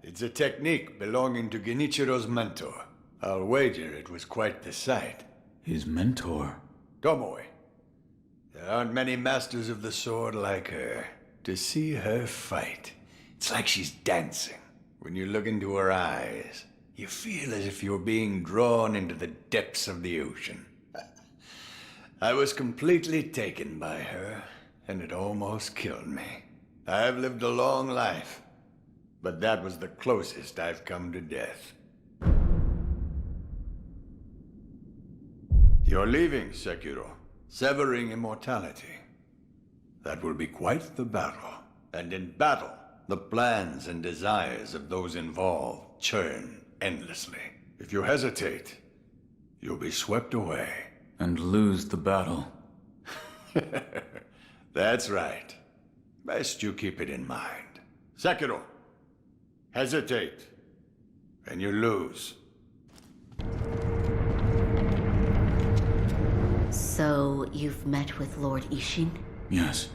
It's a technique belonging to Genichiro's mentor. I'll wager it was quite the sight. His mentor? Tomoe. There aren't many masters of the sword like her. To see her fight, it's like she's dancing. When you look into her eyes, you feel as if you're being drawn into the depths of the ocean. I was completely taken by her, and it almost killed me. I've lived a long life, but that was the closest I've come to death. You're leaving, Sekiro. Severing immortality. That will be quite the battle. And in battle, the plans and desires of those involved churn endlessly. If you hesitate, you'll be swept away. And lose the battle. That's right. Best you keep it in mind. Sekiro, hesitate, and you lose. So, you've met with Lord Ishin? Yes.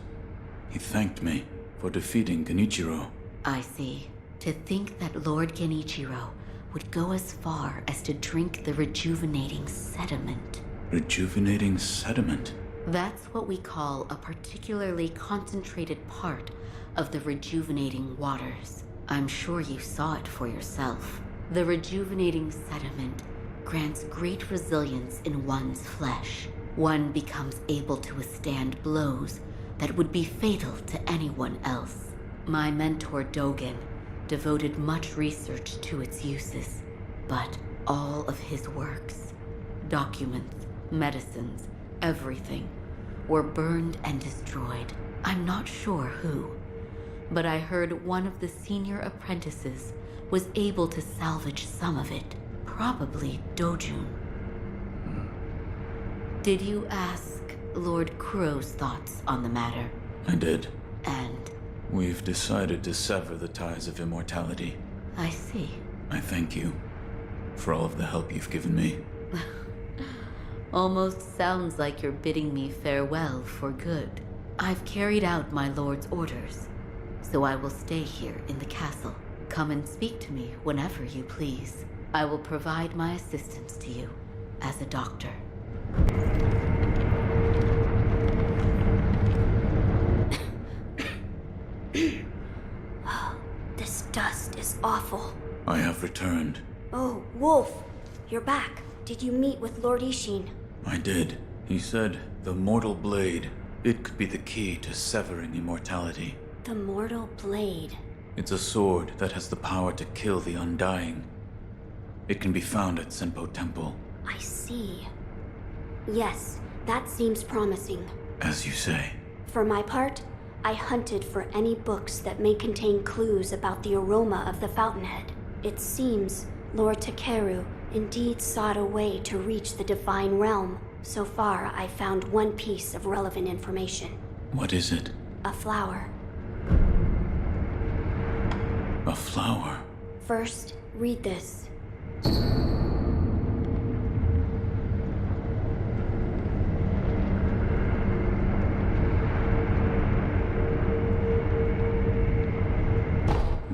He thanked me for defeating Genichiro. I see. To think that Lord Genichiro would go as far as to drink the rejuvenating sediment. Rejuvenating sediment? That's what we call a particularly concentrated part of the rejuvenating waters. I'm sure you saw it for yourself. The rejuvenating sediment grants great resilience in one's flesh. One becomes able to withstand blows that would be fatal to anyone else. My mentor Dogen devoted much research to its uses, but all of his works, documents, medicines, everything, were burned and destroyed. I'm not sure who, but I heard one of the senior apprentices was able to salvage some of it, probably Dojun. Did you ask Lord Kuro's thoughts on the matter? I did. And? We've decided to sever the ties of immortality. I see. I thank you for all of the help you've given me. Almost sounds like you're bidding me farewell for good. I've carried out my lord's orders, so I will stay here in the castle. Come and speak to me whenever you please. I will provide my assistance to you as a doctor. This dust is awful. I have returned. Oh, Wolf, you're back. Did you meet with Lord Ishin? I did. He said the mortal blade, it could be the key to severing immortality. The mortal blade. It's a sword that has the power to kill the undying. It can be found at Senpo Temple. I see. Yes, that seems promising. As you say. For my part, I hunted for any books that may contain clues about the aroma of the fountainhead. It seems Lord Takeru indeed sought a way to reach the divine realm. So far, I found one piece of relevant information. What is it? A flower. A flower? First, read this.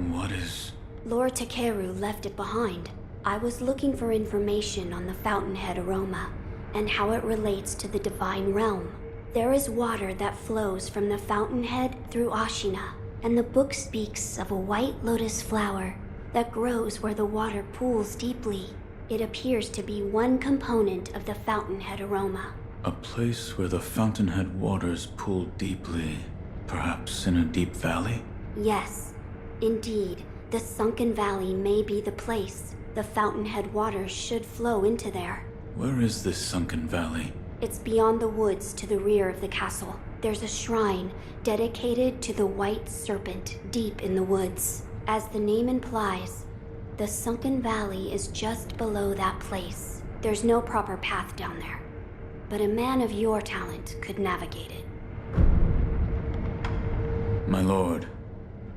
What is... Lord Takeru left it behind. I was looking for information on the fountainhead aroma and how it relates to the divine realm. There is water that flows from the fountainhead through Ashina, and the book speaks of a white lotus flower that grows where the water pools deeply. It appears to be one component of the fountainhead aroma. A place where the fountainhead waters pool deeply, perhaps in a deep valley? Yes, indeed. The sunken valley may be the place. The fountainhead waters should flow into there. Where is this sunken valley? It's beyond the woods to the rear of the castle. There's a shrine dedicated to the white serpent deep in the woods. As the name implies, the sunken valley is just below that place. There's no proper path down there, but a man of your talent could navigate it. My lord,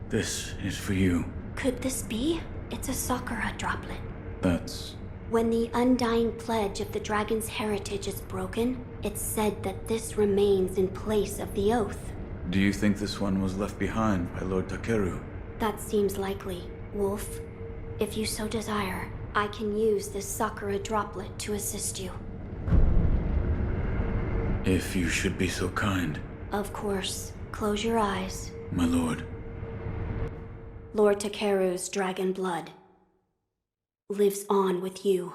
this is for you. Could this be? It's a Sakura droplet. That's... When the undying pledge of the dragon's heritage is broken, it's said that this remains in place of the oath. Do you think this one was left behind by Lord Takeru? That seems likely, Wolf. If you so desire, I can use this Sakura droplet to assist you. If you should be so kind. Of course. Close your eyes. My lord. Lord Takeru's dragon blood lives on with you.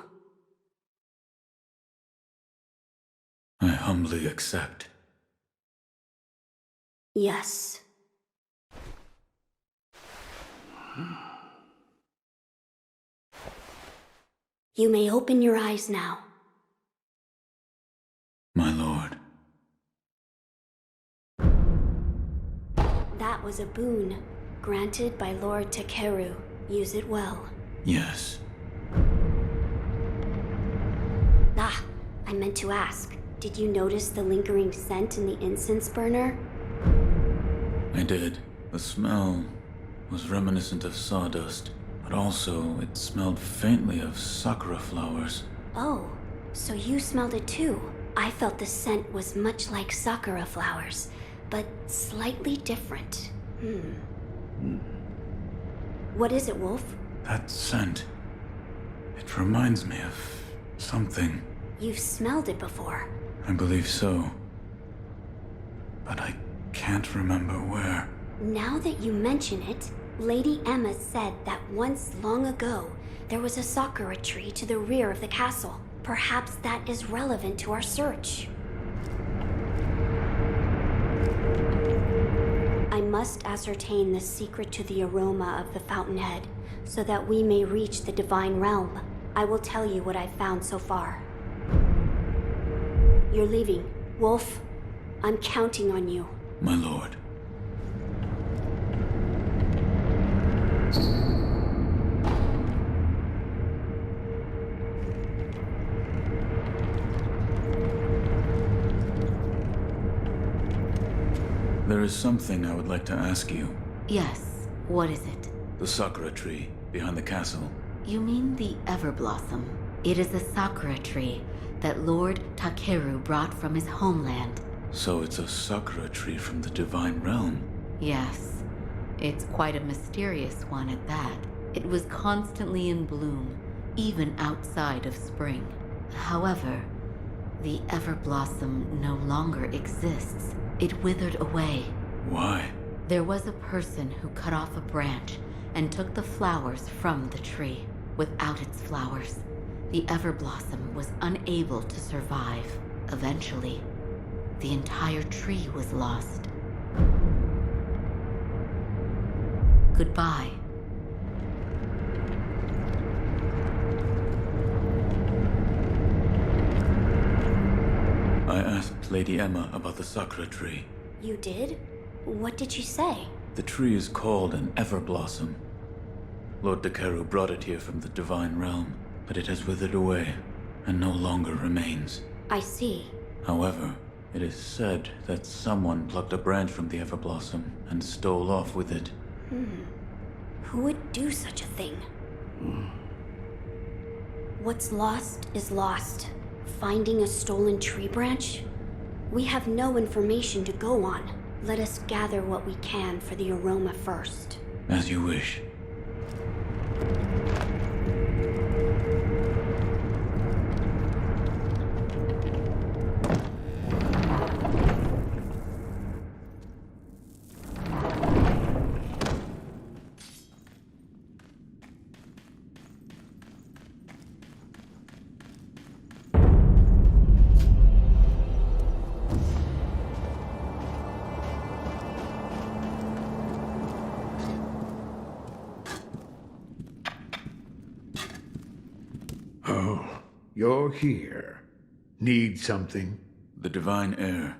I humbly accept. Yes. You may open your eyes now. My lord. That was a boon granted by Lord Takeru. Use it well. Yes. Ah, I meant to ask. Did you notice the lingering scent in the incense burner? I did. The smell was reminiscent of sawdust, but also it smelled faintly of sakura flowers. Oh, so you smelled it too. I felt the scent was much like sakura flowers, but slightly different. What is it, Wolf? That scent. It reminds me of something. You've smelled it before. I believe so. But I can't remember where. Now that you mention it, Lady Emma said that once long ago, there was a sakura tree to the rear of the castle. Perhaps that is relevant to our search. I must ascertain the secret to the aroma of the fountainhead, so that we may reach the divine realm. I will tell you what I've found so far. You're leaving. Wolf, I'm counting on you. My lord. There is something I would like to ask you. Yes, what is it? The sakura tree behind the castle. You mean the Everblossom? It is a sakura tree that Lord Takeru brought from his homeland. So it's a sakura tree from the divine realm? Yes. It's quite a mysterious one at that. It was constantly in bloom, even outside of spring. However, the Everblossom no longer exists. It withered away. Why? There was a person who cut off a branch and took the flowers from the tree. Without its flowers, the Everblossom was unable to survive. Eventually, the entire tree was lost. Goodbye. I asked Lady Emma about the sakura tree. You did? What did she say? The tree is called an Everblossom. Lord Dekeru brought it here from the Divine Realm, but it has withered away and no longer remains. I see. However, it is said that someone plucked a branch from the Everblossom and stole off with it. Who would do such a thing? What's lost is lost. Finding a stolen tree branch? We have no information to go on. Let us gather what we can for the aroma first. As you wish. Oh, you're here. Need something? The Divine Heir.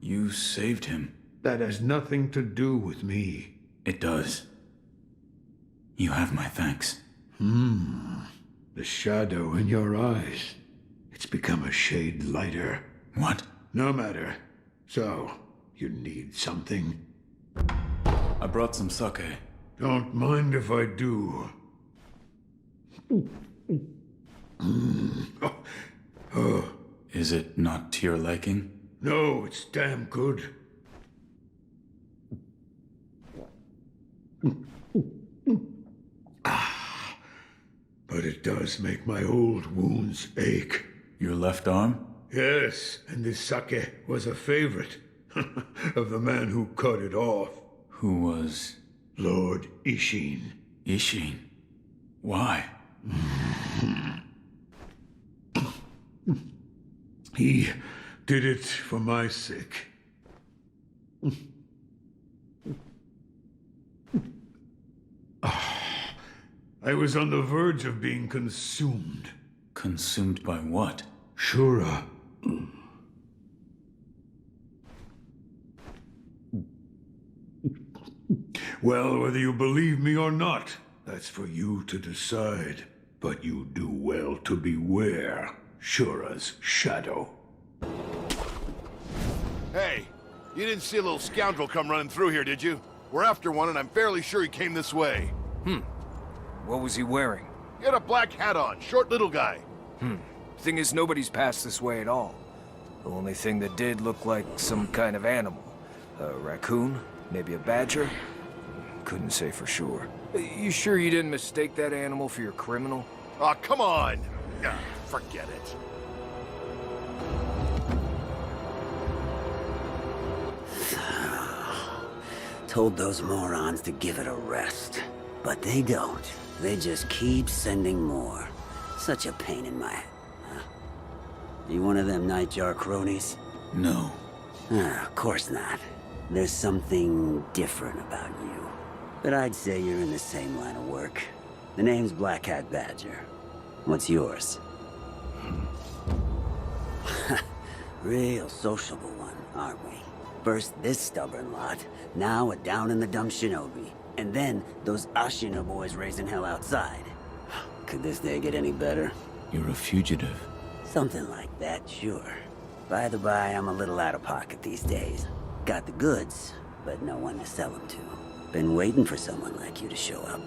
You saved him. That has nothing to do with me. It does. You have my thanks. The shadow in your eyes. It's become a shade lighter. What? No matter. So, you need something? I brought some sake. Don't mind if I do. Is it not to your liking? No, it's damn good. But it does make my old wounds ache. Your left arm? Yes, and this sake was a favorite of the man who cut it off. Who was? Lord Ishin. Ishin? Why? He did it for my sake. I was on the verge of being consumed. Consumed by what? Shura. Well, whether you believe me or not, that's for you to decide. But you do well to beware Shura's shadow. Hey, you didn't see a little scoundrel come running through here, did you? We're after one, and I'm fairly sure he came this way. What was he wearing? He had a black hat on, short little guy. Thing is, nobody's passed this way at all. The only thing that did look like some kind of animal. A raccoon? Maybe a badger? Couldn't say for sure. You sure you didn't mistake that animal for your criminal? Aw, come on! Forget it. Told those morons to give it a rest. But they don't. They just keep sending more. Such a pain in my... You one of them Nightjar cronies? No. Of course not. There's something different about you. But I'd say you're in the same line of work. The name's Black Hat Badger. What's yours? Real sociable one, aren't we? First this stubborn lot, now a down-in-the-dump shinobi. And then those Ashina boys raising hell outside. Could this day get any better? You're a fugitive. Something like that, sure. By the by, I'm a little out of pocket these days. Got the goods, but no one to sell them to. Been waiting for someone like you to show up.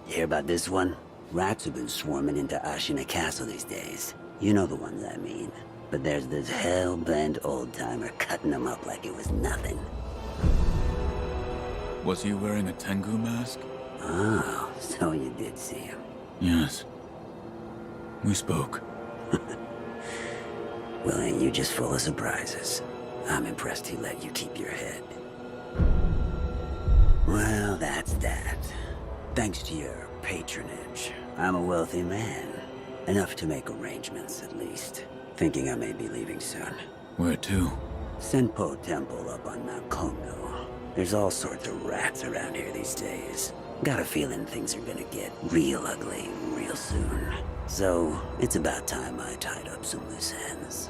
You hear about this one? Rats have been swarming into Ashina Castle these days. You know the ones I mean. But there's this hell-bent old-timer cutting them up like it was nothing. Was he wearing a Tengu mask? Oh, so you did see him. Yes. We spoke. Well, ain't you just full of surprises? I'm impressed he let you keep your head. Well, that's that. Thanks to your patronage, I'm a wealthy man. Enough to make arrangements, at least. Thinking I may be leaving soon. Where to? Senpo Temple up on Mount Kondo. There's all sorts of rats around here these days. Got a feeling things are gonna get real ugly real soon. So, it's about time I tied up some loose ends.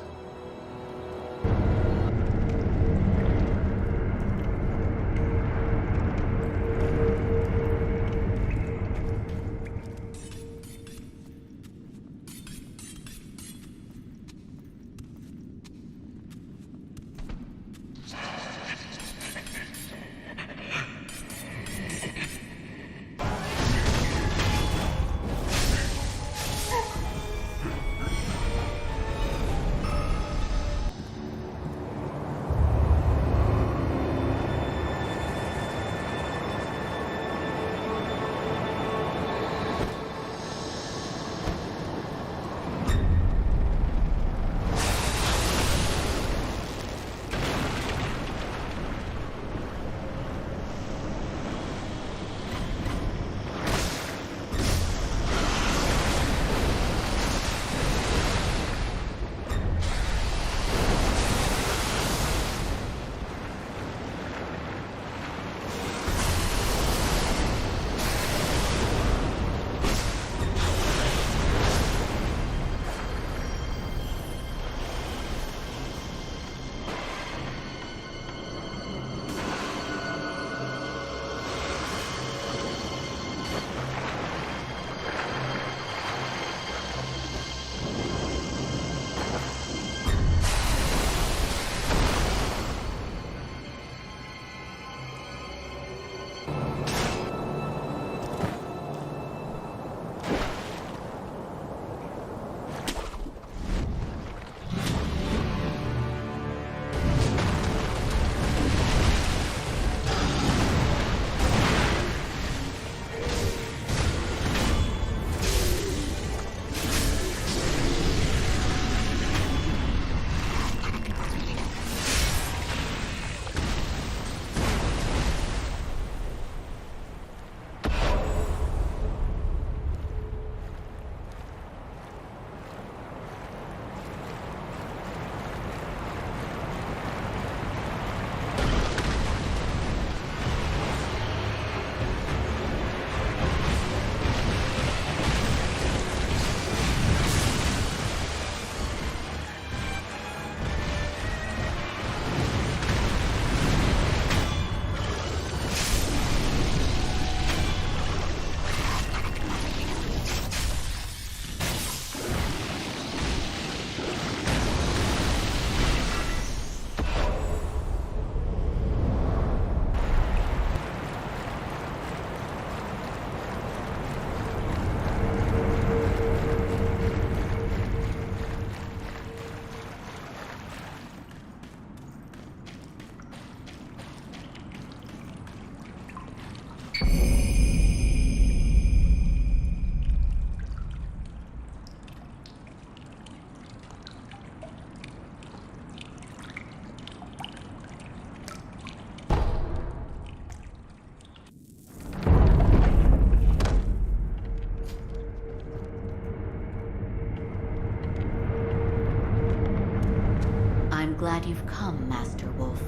Glad you've come, Master Wolf.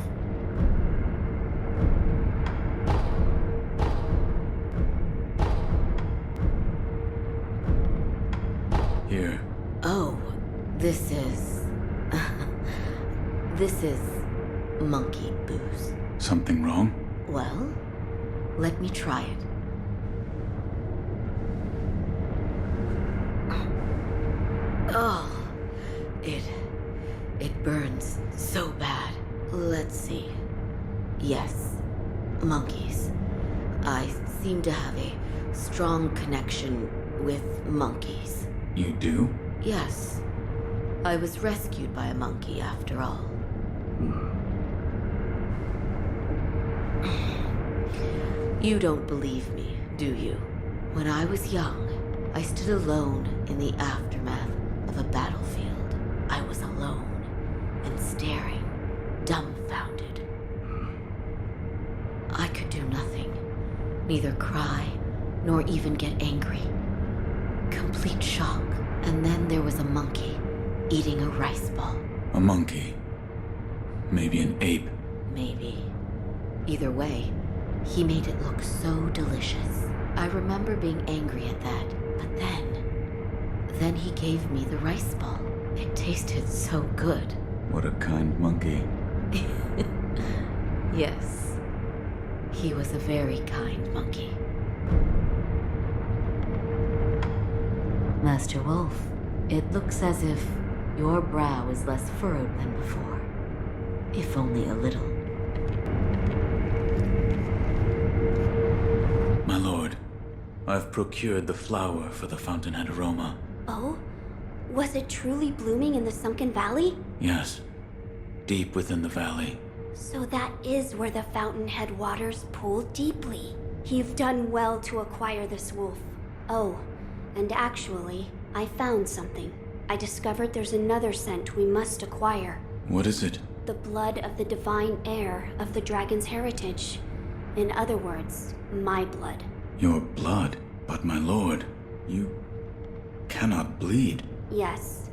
Here. Oh, this is... this is... monkey booze. Something wrong? Well, let me try it. Oh, it burns so bad. Let's see. Yes, monkeys. I seem to have a strong connection with monkeys. You do? Yes. I was rescued by a monkey after all. You don't believe me, do you? When I was young, I stood alone in the aftermath of a battlefield. I was alone and staring, dumbfounded. I could do nothing, neither cry nor even get angry. Complete shock. And then there was a monkey eating a rice ball. A monkey? Maybe an ape? Maybe. Either way, he made it look so delicious. I remember being angry at that, but then he gave me the rice ball. It tasted so good. What a kind monkey. Yes, he was a very kind monkey. Master Wolf, it looks as if your brow is less furrowed than before. If only a little. My lord, I've procured the flower for the fountainhead aroma. Oh? Was it truly blooming in the sunken valley? Yes, deep within the valley. So that is where the fountainhead waters pool deeply. You've done well to acquire this wolf. Oh, and actually, I found something. I discovered there's another scent we must acquire. What is it? The blood of the divine heir of the dragon's heritage. In other words, my blood. Your blood? But my lord, you cannot bleed. Yes,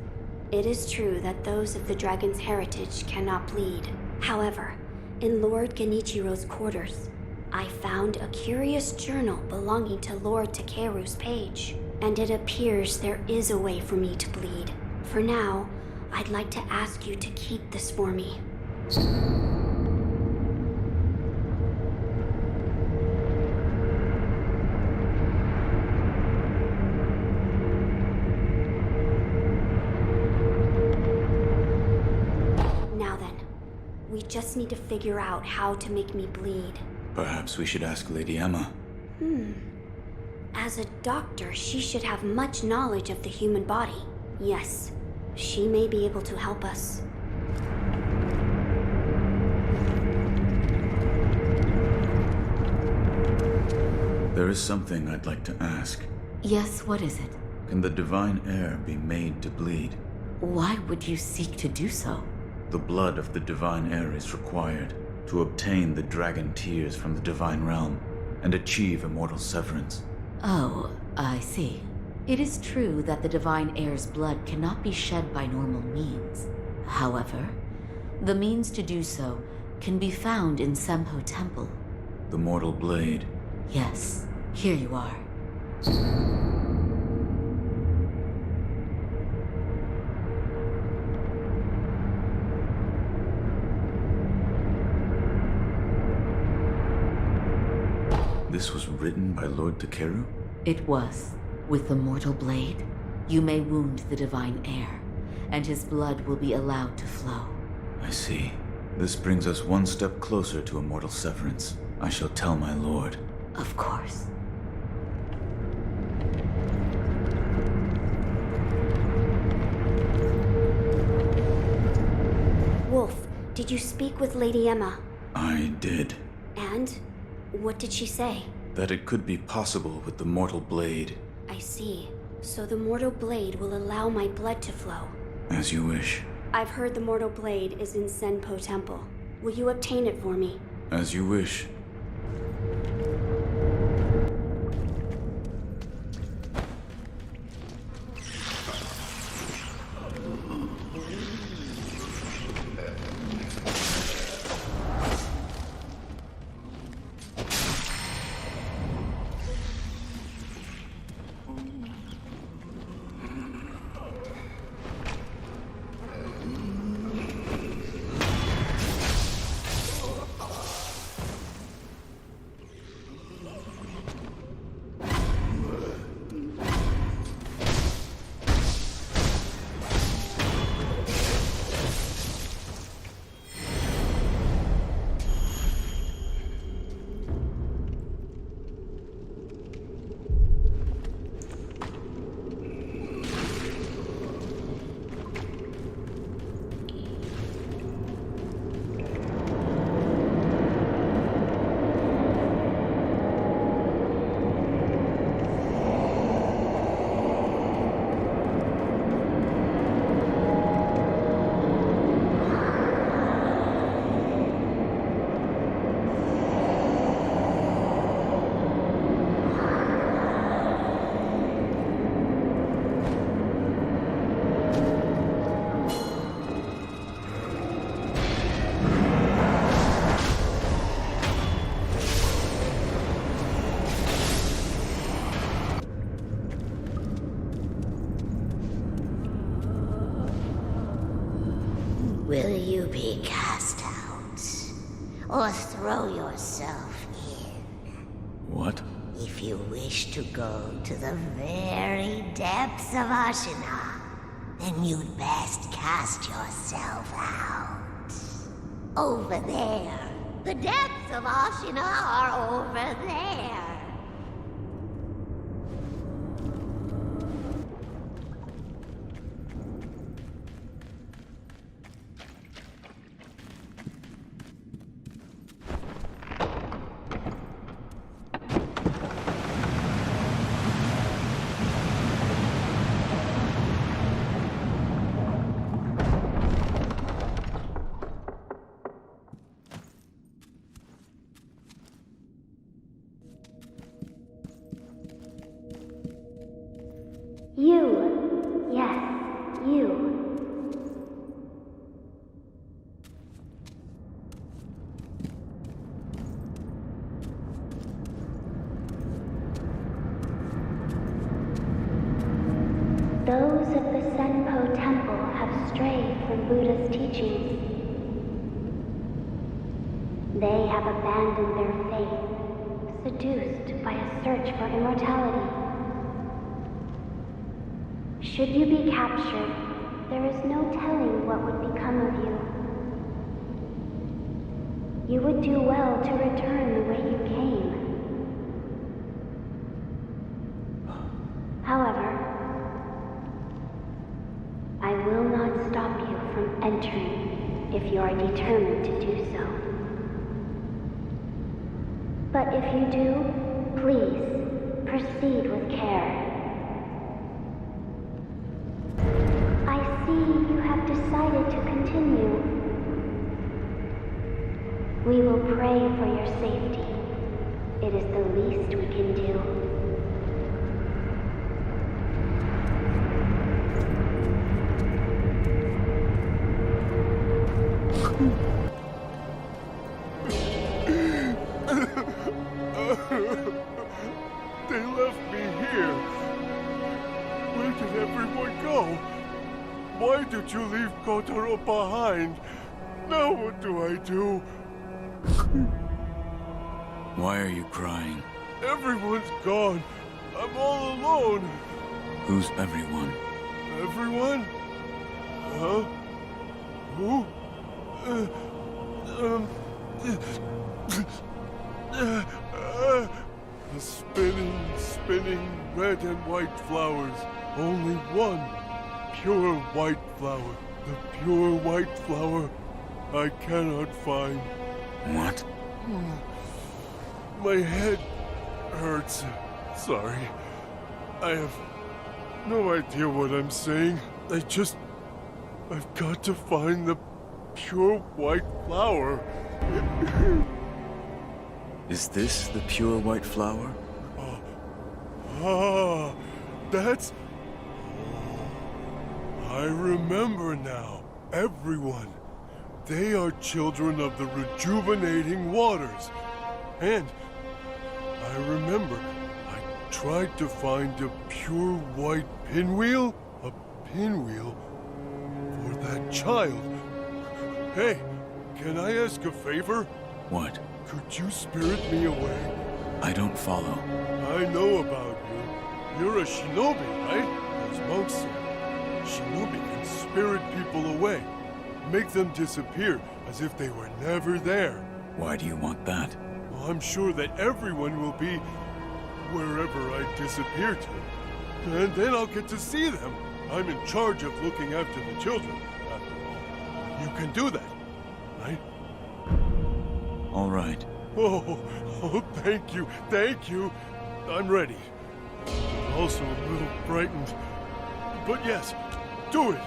it is true that those of the dragon's heritage cannot bleed. However, in Lord Genichiro's quarters, I found a curious journal belonging to Lord Takeru's page. And it appears there is a way for me to bleed. For now, I'd like to ask you to keep this for me. Now then, we just need to figure out how to make me bleed. Perhaps we should ask Lady Emma. As a doctor, she should have much knowledge of the human body. Yes, she may be able to help us. There is something I'd like to ask. Yes, what is it? Can the divine heir be made to bleed? Why would you seek to do so? The blood of the divine heir is required to obtain the dragon tears from the divine realm and achieve immortal severance. Oh, I see. It is true that the divine heir's blood cannot be shed by normal means. However, the means to do so can be found in Senpo Temple. The mortal blade. Yes, here you are. This was written by Lord Takeru? It was. With the mortal blade, you may wound the divine heir, and his blood will be allowed to flow. I see. This brings us one step closer to immortal severance. I shall tell my lord. Of course. Wolf, did you speak with Lady Emma? I did. And? What did she say? That it could be possible with the mortal blade. I see. So the mortal blade will allow my blood to flow. As you wish. I've heard the mortal blade is in Senpo Temple. Will you obtain it for me? As you wish. Will you be cast out? Or throw yourself in? What? If you wish to go to the very depths of Ashina, then you'd best cast yourself out. Over there. The depths of Ashina are over there. You. Yes, you. Those of the Senpo Temple have strayed from Buddha's teachings. They have abandoned their faith, seduced by a search for immortality. Should you be captured, there is no telling what would become of you. You would do well to return the way you came. However, I will not stop you from entering if you are determined to do so. But if you do, please proceed with care. I see you have decided to continue. We will pray for your safety. It is the least we can do. They left me here. Where did everyone go? Why did you leave Kotaro behind? Now what do I do? Why are you crying? Everyone's gone. I'm all alone. Who's everyone? Everyone? Huh? Who? The spinning red and white flowers. Only one pure white flower. The pure white flower I cannot find. What? My head hurts. Sorry. I have no idea what I'm saying. I've got to find the pure white flower. Is this the pure white flower? That's... I remember now. Everyone. They are children of the rejuvenating waters. And I remember I tried to find a pure white pinwheel? A pinwheel for that child. Hey, can I ask a favor? What? Could you spirit me away? I don't follow. I know about you. You're a shinobi, right? As monks say. Shinobi can spirit people away. Make them disappear as if they were never there. Why do you want that? Well, I'm sure that everyone will be wherever I disappear to. And then I'll get to see them. I'm in charge of looking after the children, after all. You can do that, right? All right. Oh, thank you, thank you. I'm ready. Also a little frightened. But yes, do it.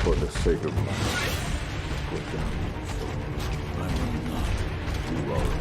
For the sake of life, down, soldier. I will not. You are.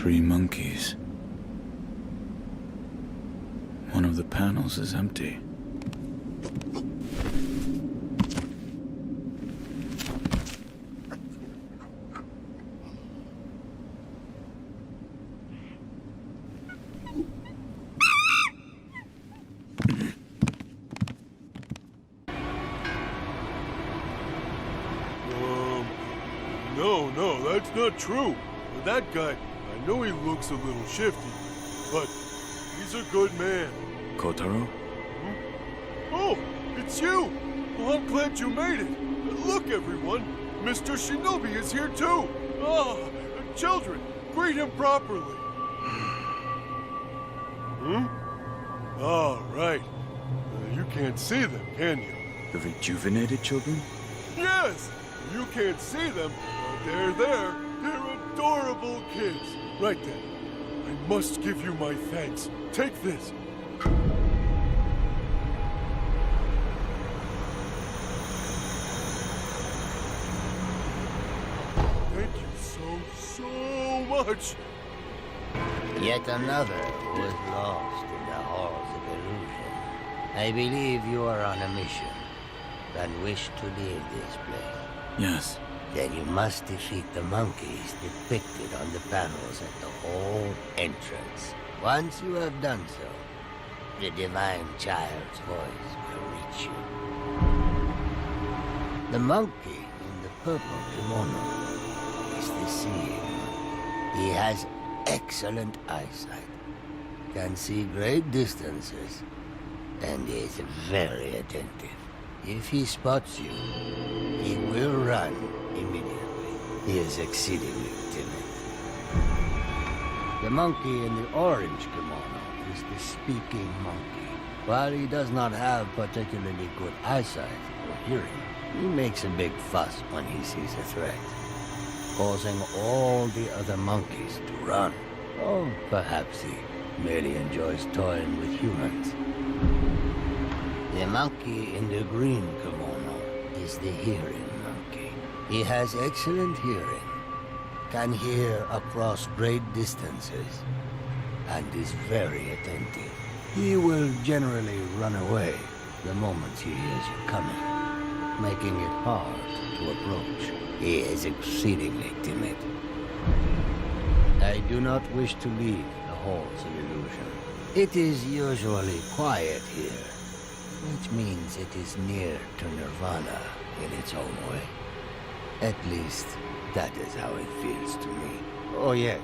Three monkeys. One of the panels is empty. No, that's not true. That guy, I know he looks a little shifty, but he's a good man. Kotaro? Oh, it's you! Well, I'm glad you made it. Look, everyone, Mr. Shinobi is here too. Ah, children, greet him properly. All right. You can't see them, can you? The rejuvenated children? Yes! You can't see them, but they're there. They're adorable kids. Right then. I must give you my thanks. Take this. Thank you so much. Yet another who is lost in the halls of illusion. I believe you are on a mission and wish to leave this place. Yes. Then you must defeat the monkeys depicted on the panels at the hall entrance. Once you have done so, the divine child's voice will reach you. The monkey in the purple kimono is the seeing one. He has excellent eyesight, can see great distances, and is very attentive. If he spots you, he will run immediately. He is exceedingly timid. The monkey in the orange kimono is the speaking monkey. While he does not have particularly good eyesight or hearing, he makes a big fuss when he sees a threat, causing all the other monkeys to run. Or perhaps he merely enjoys toying with humans. The monkey in the green kimono is the hearing monkey. He has excellent hearing, can hear across great distances, and is very attentive. He will generally run away the moment he hears you coming, making it hard to approach. He is exceedingly timid. I do not wish to leave the halls of illusion. It is usually quiet here, which means it is near to nirvana in its own way. At least, that is how it feels to me. Oh yes.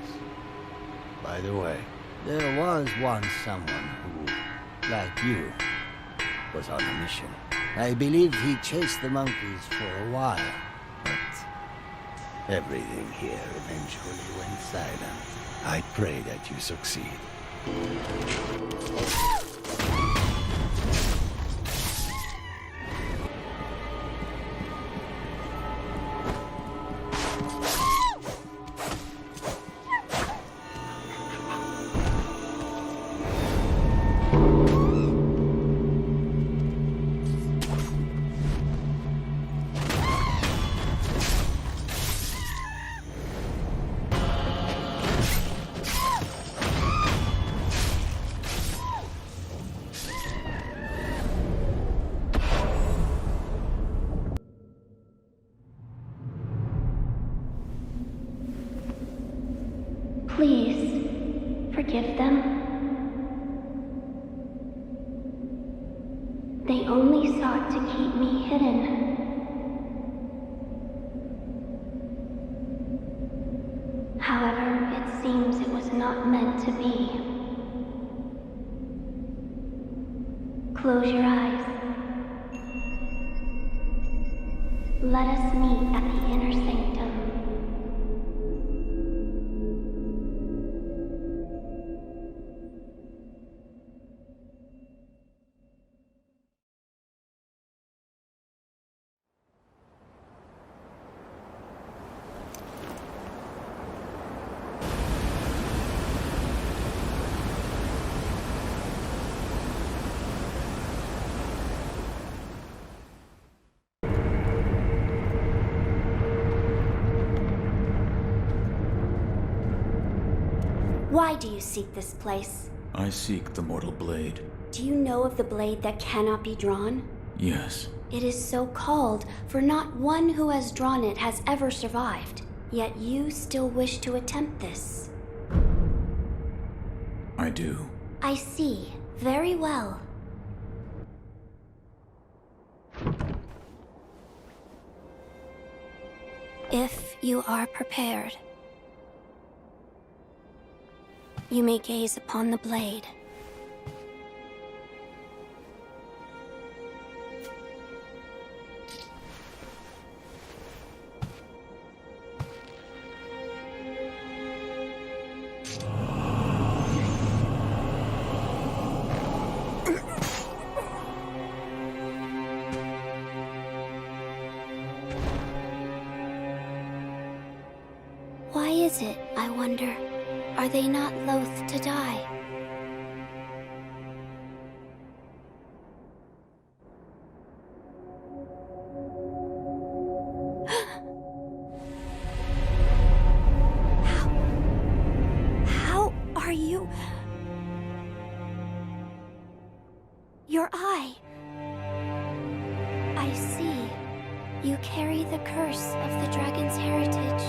By the way, there was once someone who, like you, was on a mission. I believe he chased the monkeys for a while, but everything here eventually went silent. I pray that you succeed. Please, forgive them. They only sought to keep me hidden. However, it seems it was not meant to be. Close your eyes. Let us meet at the inner sanctum. Why do you seek this place? I seek the mortal blade. Do you know of the blade that cannot be drawn? Yes. It is so called, for not one who has drawn it has ever survived. Yet you still wish to attempt this. I do. I see. Very well. If you are prepared, you may gaze upon the blade. Why is it, I wonder? Are they not loath to die? How are you? Your eye. I see. You carry the curse of the dragon's heritage.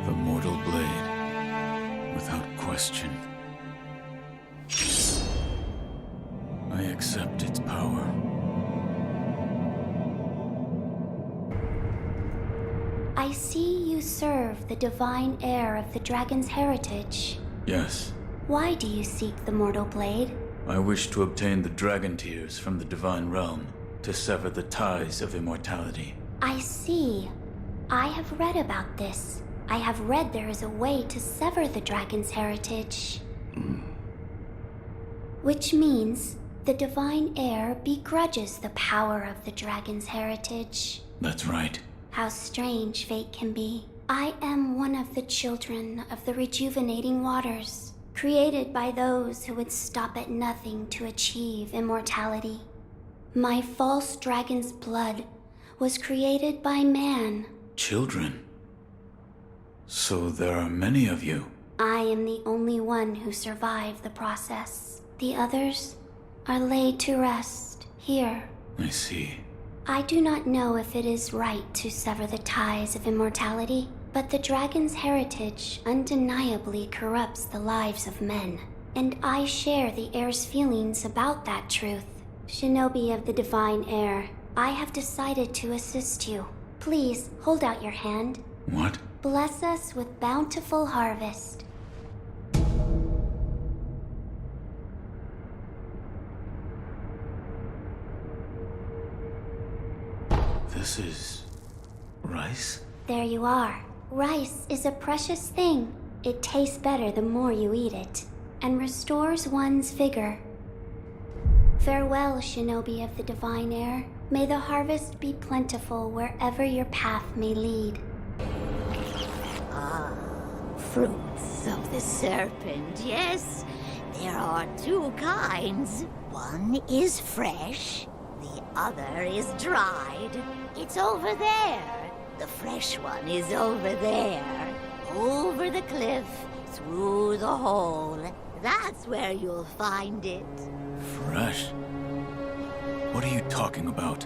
The mortal blade, without question. I accept its power. I see you serve the divine heir of the dragon's heritage. Yes. Why do you seek the mortal blade? I wish to obtain the dragon tears from the divine realm to sever the ties of immortality. I see. I have read about this. I have read there is a way to sever the dragon's heritage. Which means the divine heir begrudges the power of the dragon's heritage. That's right. How strange fate can be. I am one of the children of the rejuvenating waters, created by those who would stop at nothing to achieve immortality. My false dragon's blood was created by man. Children? So there are many of you. I am the only one who survived the process. The others are laid to rest here. I see. I do not know if it is right to sever the ties of immortality, but the dragon's heritage undeniably corrupts the lives of men. And I share the heir's feelings about that truth. Shinobi of the divine heir, I have decided to assist you. Please, hold out your hand. What? Bless us with bountiful harvest. This is... rice? There you are. Rice is a precious thing. It tastes better the more you eat it, and restores one's vigor. Farewell, Shinobi of the divine heir. May the harvest be plentiful wherever your path may lead. Fruits of the serpent, yes. There are two kinds. One is fresh, the other is dried. It's over there. The fresh one is over there. Over the cliff, through the hole. That's where you'll find it. Fresh? What are you talking about?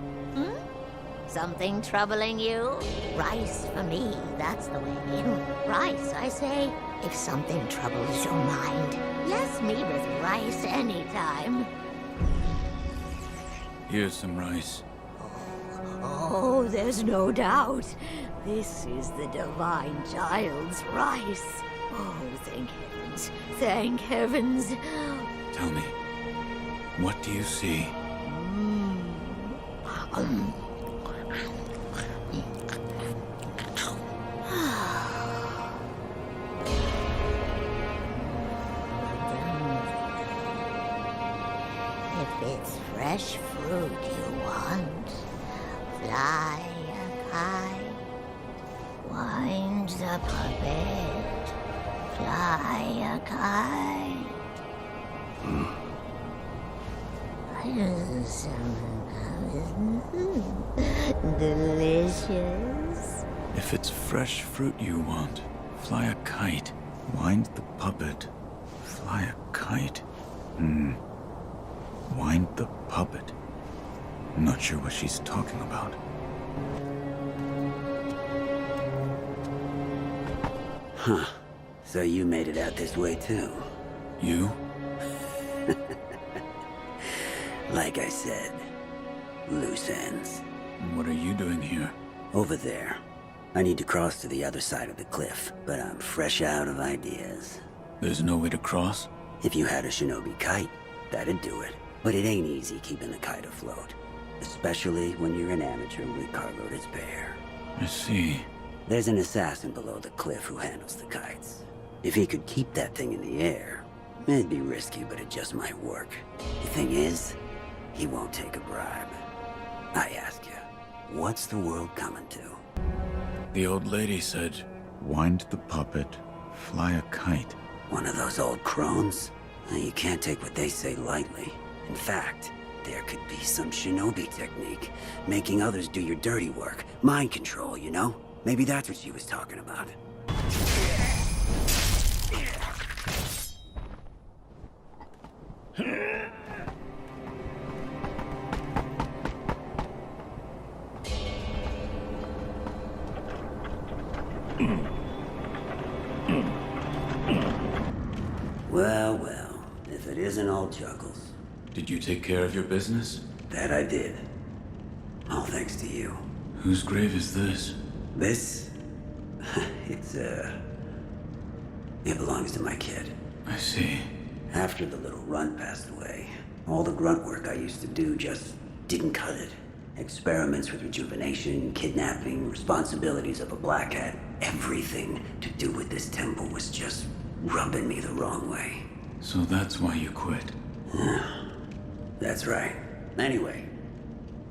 Something troubling you? Rice for me, that's the way. Rice, I say. If something troubles your mind, bless me with rice anytime. Here's some rice. Oh, there's no doubt. This is the divine child's rice. Oh, thank heavens. Thank heavens. Tell me, what do you see? If it's fresh fruit you want, fly a kite, wind the puppet, fly a kite. Delicious. If it's fresh fruit you want, fly a kite, wind the puppet, fly a kite. Wind the puppet. Not sure what she's talking about. Huh. So you made it out this way too? You? Like I said, loose ends. What are you doing here? Over there. I need to cross to the other side of the cliff, but I'm fresh out of ideas. There's no way to cross? If you had a shinobi kite, that'd do it. But it ain't easy keeping the kite afloat. Especially when you're an amateur with cargo to spare. I see. There's an assassin below the cliff who handles the kites. If he could keep that thing in the air, it'd be risky, but it just might work. The thing is, he won't take a bribe. I ask you, what's the world coming to? The old lady said, wind the puppet, fly a kite. One of those old crones? You can't take what they say lightly. In fact, there could be some shinobi technique, making others do your dirty work. Mind control, you know? Maybe that's what she was talking about. Well, well, if it isn't all chuckles. Did you take care of your business? That I did. All thanks to you. Whose grave is this? This? It belongs to my kid. I see. After the little runt passed away, all the grunt work I used to do just didn't cut it. Experiments with rejuvenation, kidnapping, responsibilities of a black hat, everything to do with this temple was just rubbing me the wrong way. So that's why you quit? That's right. Anyway,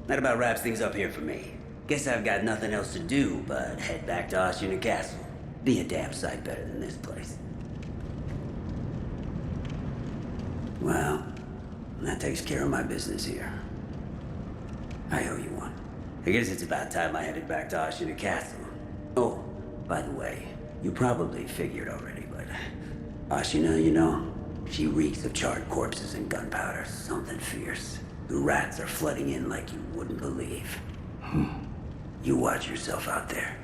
that about wraps things up here for me. Guess I've got nothing else to do but head back to Ashina Castle. Be a damn sight better than this place. Well, that takes care of my business here. I owe you one. I guess it's about time I headed back to Ashina Castle. Oh, by the way, you probably figured already, but Ashina, you know, she reeks of charred corpses and gunpowder. Something fierce. The rats are flooding in like you wouldn't believe. You watch yourself out there.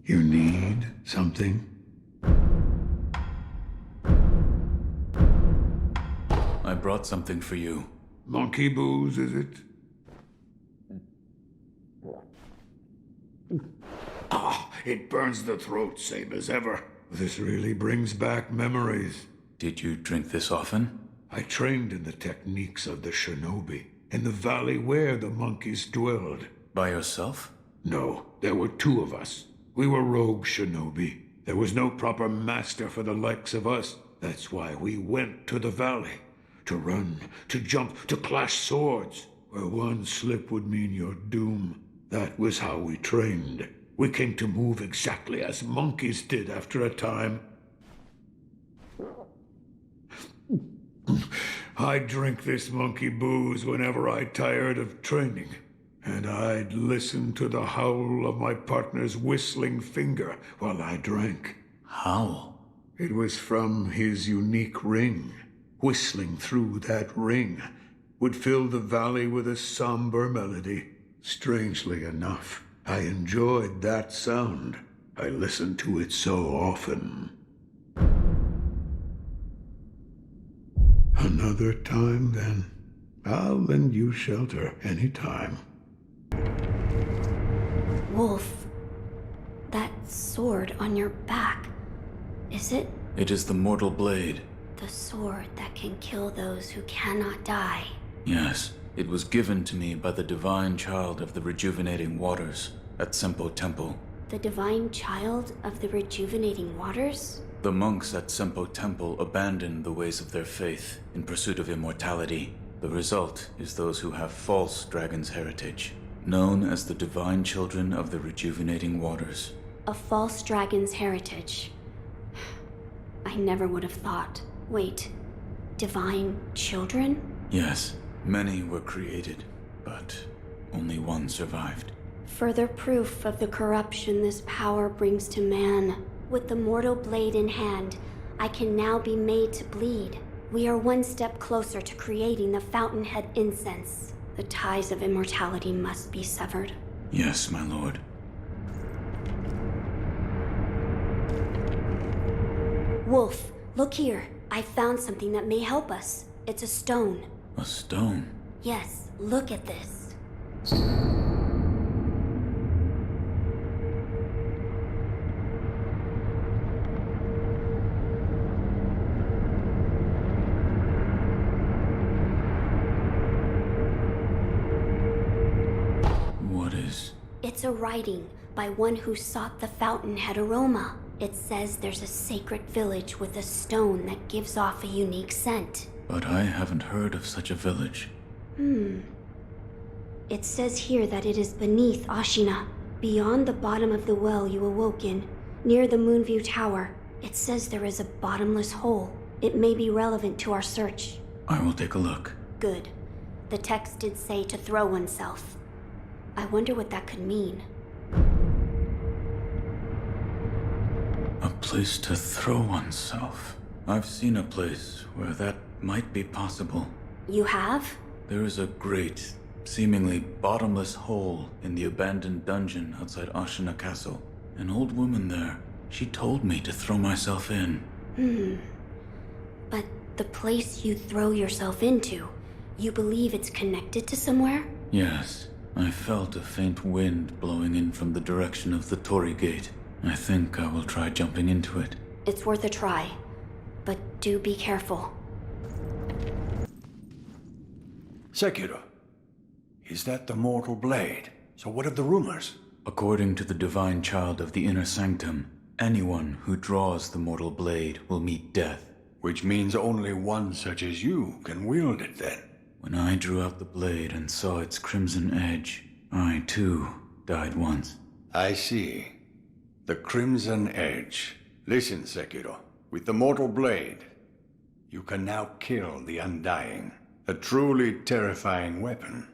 You need something? I brought something for you. Monkey booze, is it? Ah, it burns the throat, same as ever. This really brings back memories. Did you drink this often? I trained in the techniques of the shinobi, in the valley where the monkeys dwelled. By yourself? No, there were two of us. We were rogue shinobi. There was no proper master for the likes of us. That's why we went to the valley, to run, to jump, to clash swords. Where one slip would mean your doom. That was how we trained. We came to move exactly as monkeys did after a time. I'd drink this monkey booze whenever I tired of training. And I'd listen to the howl of my partner's whistling finger while I drank. Howl? It was from his unique ring. Whistling through that ring would fill the valley with a somber melody. Strangely enough, I enjoyed that sound. I listened to it so often. Another time, then. I'll lend you shelter anytime. Wolf, that sword on your back, is it? It is the mortal blade. The sword that can kill those who cannot die. Yes, it was given to me by the divine child of the rejuvenating waters at Sempo Temple. The divine child of the rejuvenating waters? The monks at Sempo Temple abandoned the ways of their faith in pursuit of immortality. The result is those who have false dragon's heritage, known as the divine children of the rejuvenating waters. A false dragon's heritage. I never would have thought. Wait, divine children? Yes, many were created, but only one survived. Further proof of the corruption this power brings to man. With the mortal blade in hand, I can now be made to bleed. We are one step closer to creating the fountainhead incense. The ties of immortality must be severed. Yes, my lord. Wolf, look here. I found something that may help us. It's a stone. A stone? Yes, look at this. What is? It's a writing by one who sought the fountainhead aroma. It says there's a sacred village with a stone that gives off a unique scent. But I haven't heard of such a village. It says here that it is beneath Ashina, beyond the bottom of the well you awoke in, near the Moonview Tower. It says there is a bottomless hole. It may be relevant to our search. I will take a look. Good. The text did say to throw oneself. I wonder what that could mean. A place to throw oneself. I've seen a place where that might be possible. You have? There is a great, seemingly bottomless hole in the abandoned dungeon outside Ashina Castle. An old woman there. She told me to throw myself in. But the place you throw yourself into, you believe it's connected to somewhere? Yes. I felt a faint wind blowing in from the direction of the Torii Gate. I think I will try jumping into it. It's worth a try, but do be careful. Sekiro, is that the mortal blade? So what of the rumors? According to the divine child of the inner sanctum, anyone who draws the mortal blade will meet death. Which means only one such as you can wield it then. When I drew out the blade and saw its crimson edge, I too died once. I see. The Crimson Edge. Listen, Sekiro. With the mortal blade, you can now kill the Undying. A truly terrifying weapon,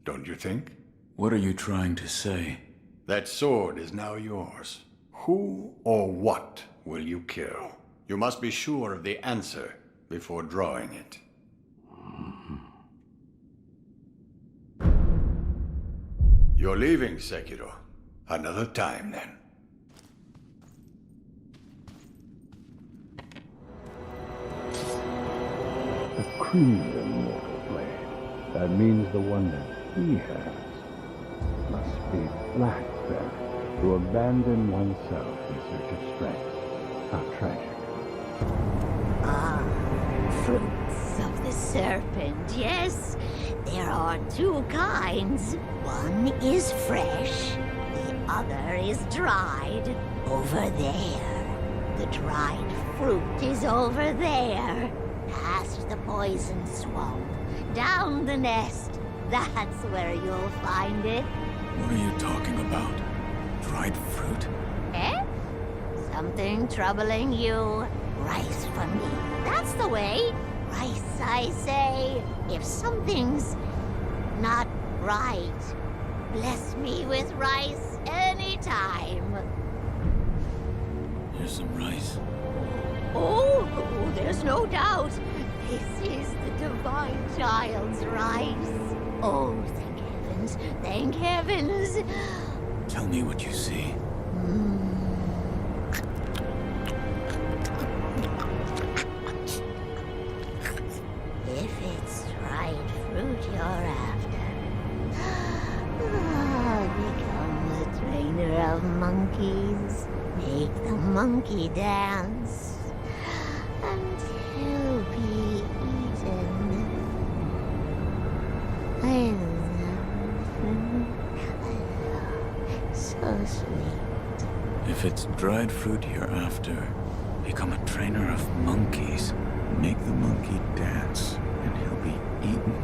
don't you think? What are you trying to say? That sword is now yours. Who or what will you kill? You must be sure of the answer before drawing it. You're leaving, Sekiro. Another time, then. The crimson mortal blade. That means the one that he has must be black, then. To abandon oneself in search of strength. How tragic. Fruits of the serpent, yes. There are two kinds. One is fresh, the other is dried. Over there. The dried fruit is over there. Past the poison swamp, down the nest. That's where you'll find it. What are you talking about? Dried fruit? Eh? Something troubling you? Rice for me. That's the way. Rice, I say. If something's not right, bless me with rice anytime. Here's some rice. Oh, there's no doubt. This is the divine child's rice. Oh, thank heavens, thank heavens. Tell me what you see. If it's dried fruit you're after, become the trainer of monkeys. Make the monkey dance until be eaten. I love so sweet. If it's dried fruit you're after, become a trainer of monkeys. Make the monkey dance, and he'll be eaten.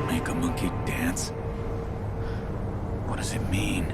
Make a monkey dance? What does it mean?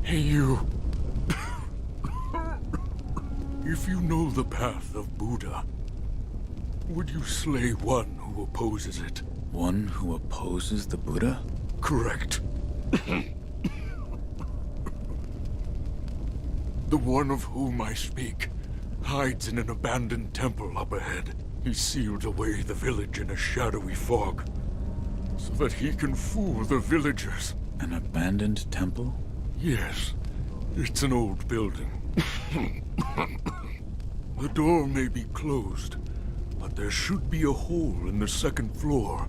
Hey, you. If you know the path of Buddha, would you slay one who opposes it? One who opposes the Buddha? Correct. The one of whom I speak hides in an abandoned temple up ahead. He sealed away the village in a shadowy fog, so that he can fool the villagers. An abandoned temple? Yes. It's an old building. The door may be closed, but there should be a hole in the second floor.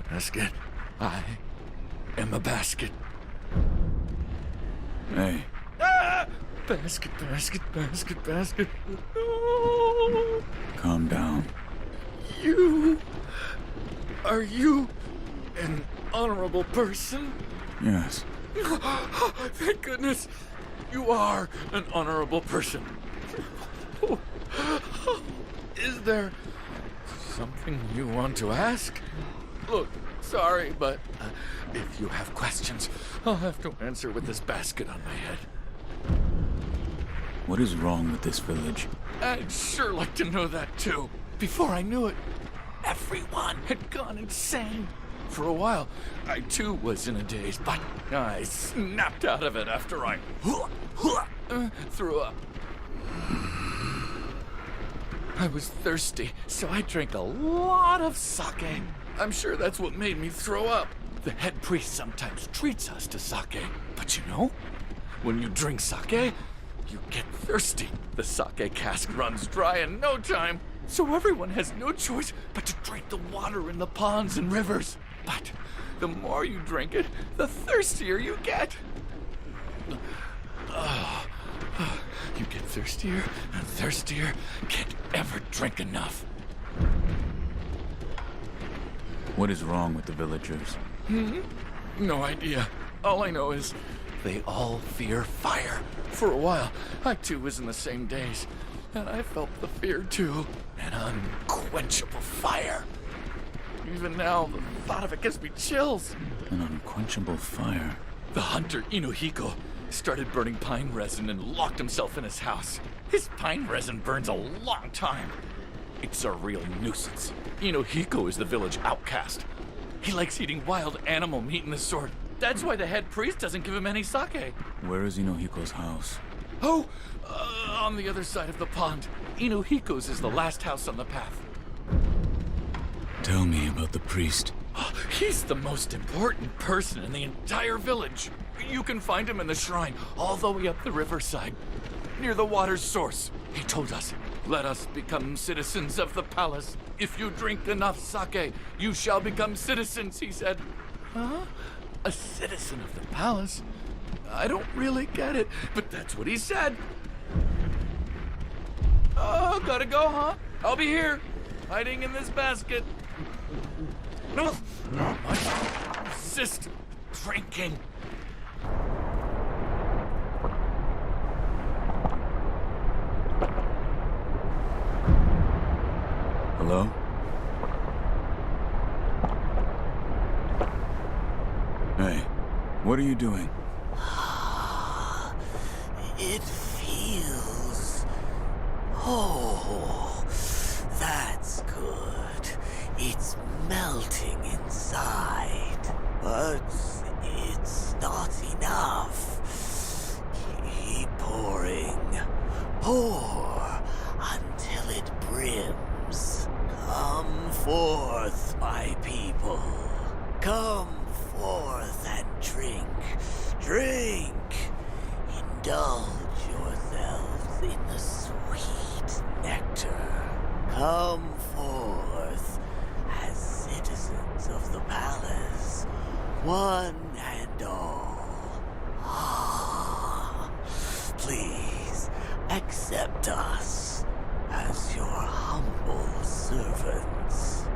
Basket. I am a basket. Hey. Ah! Basket. No! Calm down. Are you an honorable person? Yes. Thank goodness. You are an honorable person. Is there something you want to ask? Look, sorry, but if you have questions, I'll have to answer with this basket on my head. What is wrong with this village? I'd sure like to know that too. Before I knew it, everyone had gone insane. For a while, I too was in a daze, but I snapped out of it after I threw up. I was thirsty, so I drank a lot of sake. I'm sure that's what made me throw up. The head priest sometimes treats us to sake, but you know, when you drink sake, you get thirsty. The sake cask runs dry in no time, so everyone has no choice but to drink the water in the ponds and rivers. But the more you drink it, the thirstier you get. You get thirstier and thirstier, can't ever drink enough. What is wrong with the villagers? No idea. All I know is they all fear fire. For a while, I too was in the same daze, and I felt the fear too. An unquenchable fire. Even now, the thought of it gives me chills. An unquenchable fire? The hunter Inuhiko started burning pine resin and locked himself in his house. His pine resin burns a long time. It's a real nuisance. Inuhiko is the village outcast. He likes eating wild animal meat in the sword. That's why the head priest doesn't give him any sake. Where is Inuhiko's house? Oh, on the other side of the pond. Inuhiko's is the last house on the path. Tell me about the priest. He's the most important person in the entire village. You can find him in the shrine, all the way up the riverside, near the water's source. He told us, "Let us become citizens of the palace. If you drink enough sake, you shall become citizens," he said. Huh? A citizen of the palace? I don't really get it, but that's what he said. Oh, gotta go, huh? I'll be here, hiding in this basket. No, I resist drinking. Hello? Hey, what are you doing? It feels... Oh, that's good. It's melting inside. But it's not enough. Keep pouring. Pour until it brims. Come forth, my people. Come forth and drink. Drink. Indulge yourselves in the sweet nectar. Come forth as citizens of the palace, one and all. Please accept us as your humble servants.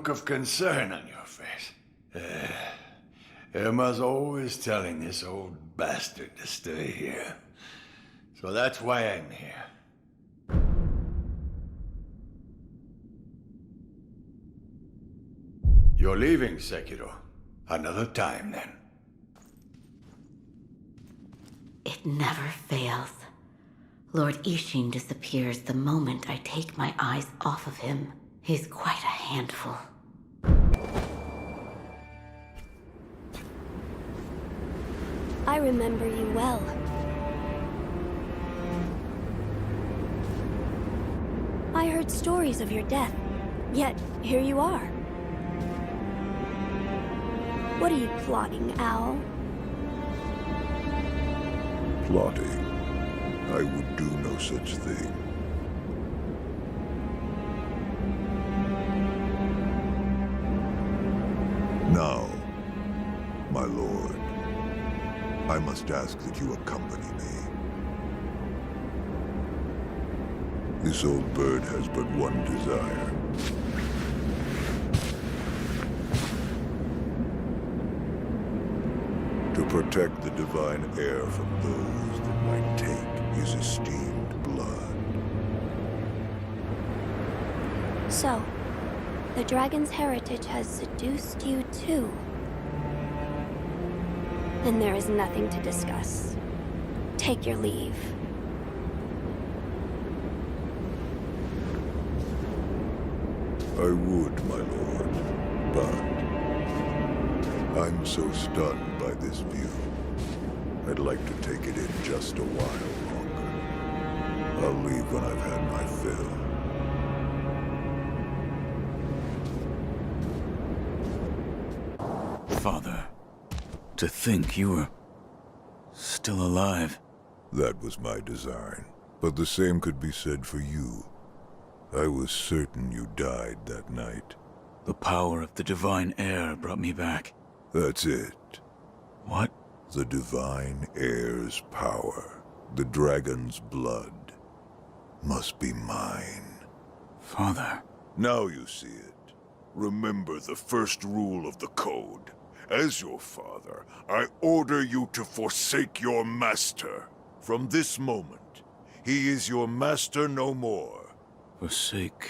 look of concern on your face. Emma's always telling this old bastard to stay here. So that's why I'm here. You're leaving, Sekiro. Another time, then. It never fails. Lord Ishin disappears the moment I take my eyes off of him. He's quite a handful. I remember you well. I heard stories of your death, yet here you are. What are you plotting, Owl? Plotting? I would do no such thing. Now, my lord, I must ask that you accompany me. This old bird has but one desire. To protect the divine heir from those that might take his esteemed blood. So, the dragon's heritage has seduced you too. Then there is nothing to discuss. Take your leave. I would, my lord, but I'm so stunned by this view. I'd like to take it in just a while longer. I'll leave when I've had my fill. Father, to think you were still alive. That was my design, but the same could be said for you. I was certain you died that night. The power of the divine heir brought me back. That's it. What? The divine heir's power, the dragon's blood, must be mine. Father. Now you see it. Remember the first rule of the code. As your father, I order you to forsake your master. From this moment, he is your master no more. Forsake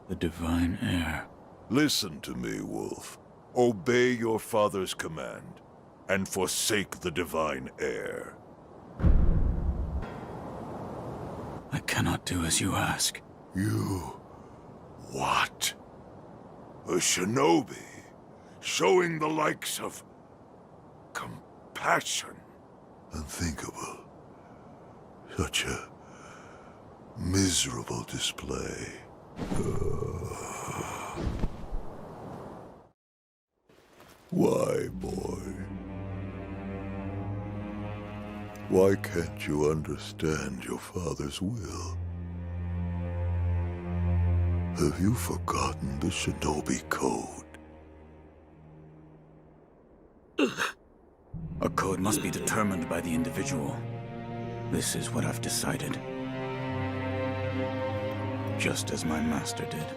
the divine heir. Listen to me, Wolf. Obey your father's command, and forsake the divine heir. I cannot do as you ask. You... what? A shinobi, showing the likes of... compassion. Unthinkable. Such a... miserable display. Why, boy? Why can't you understand your father's will? Have you forgotten the shinobi code? A code must be determined by the individual. This is what I've decided. Just as my master did.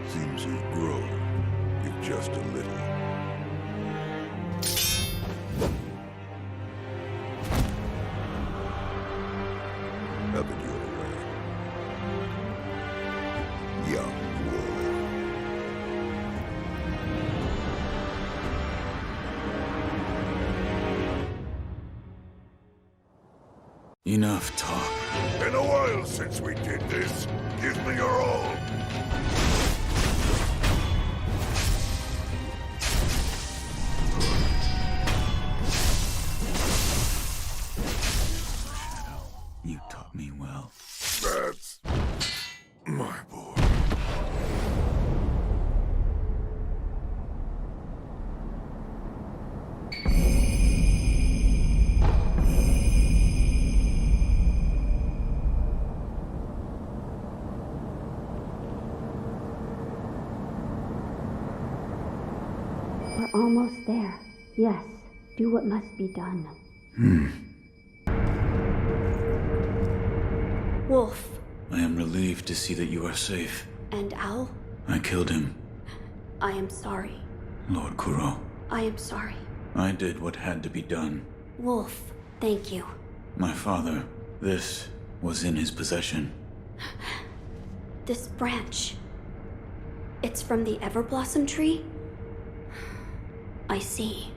Seems you've grown, if just a little. Have it your way. Young wolf. Enough talk. Been a while since we did this. Give me your all. You taught me well. That's my boy. almost there. Yes, do what must be done. Wolf. I am relieved to see that you are safe. And Owl? I killed him. I am sorry. Lord Kuro. I am sorry. I did what had to be done. Wolf, thank you. My father, this was in his possession. This branch. It's from the Everblossom tree? I see.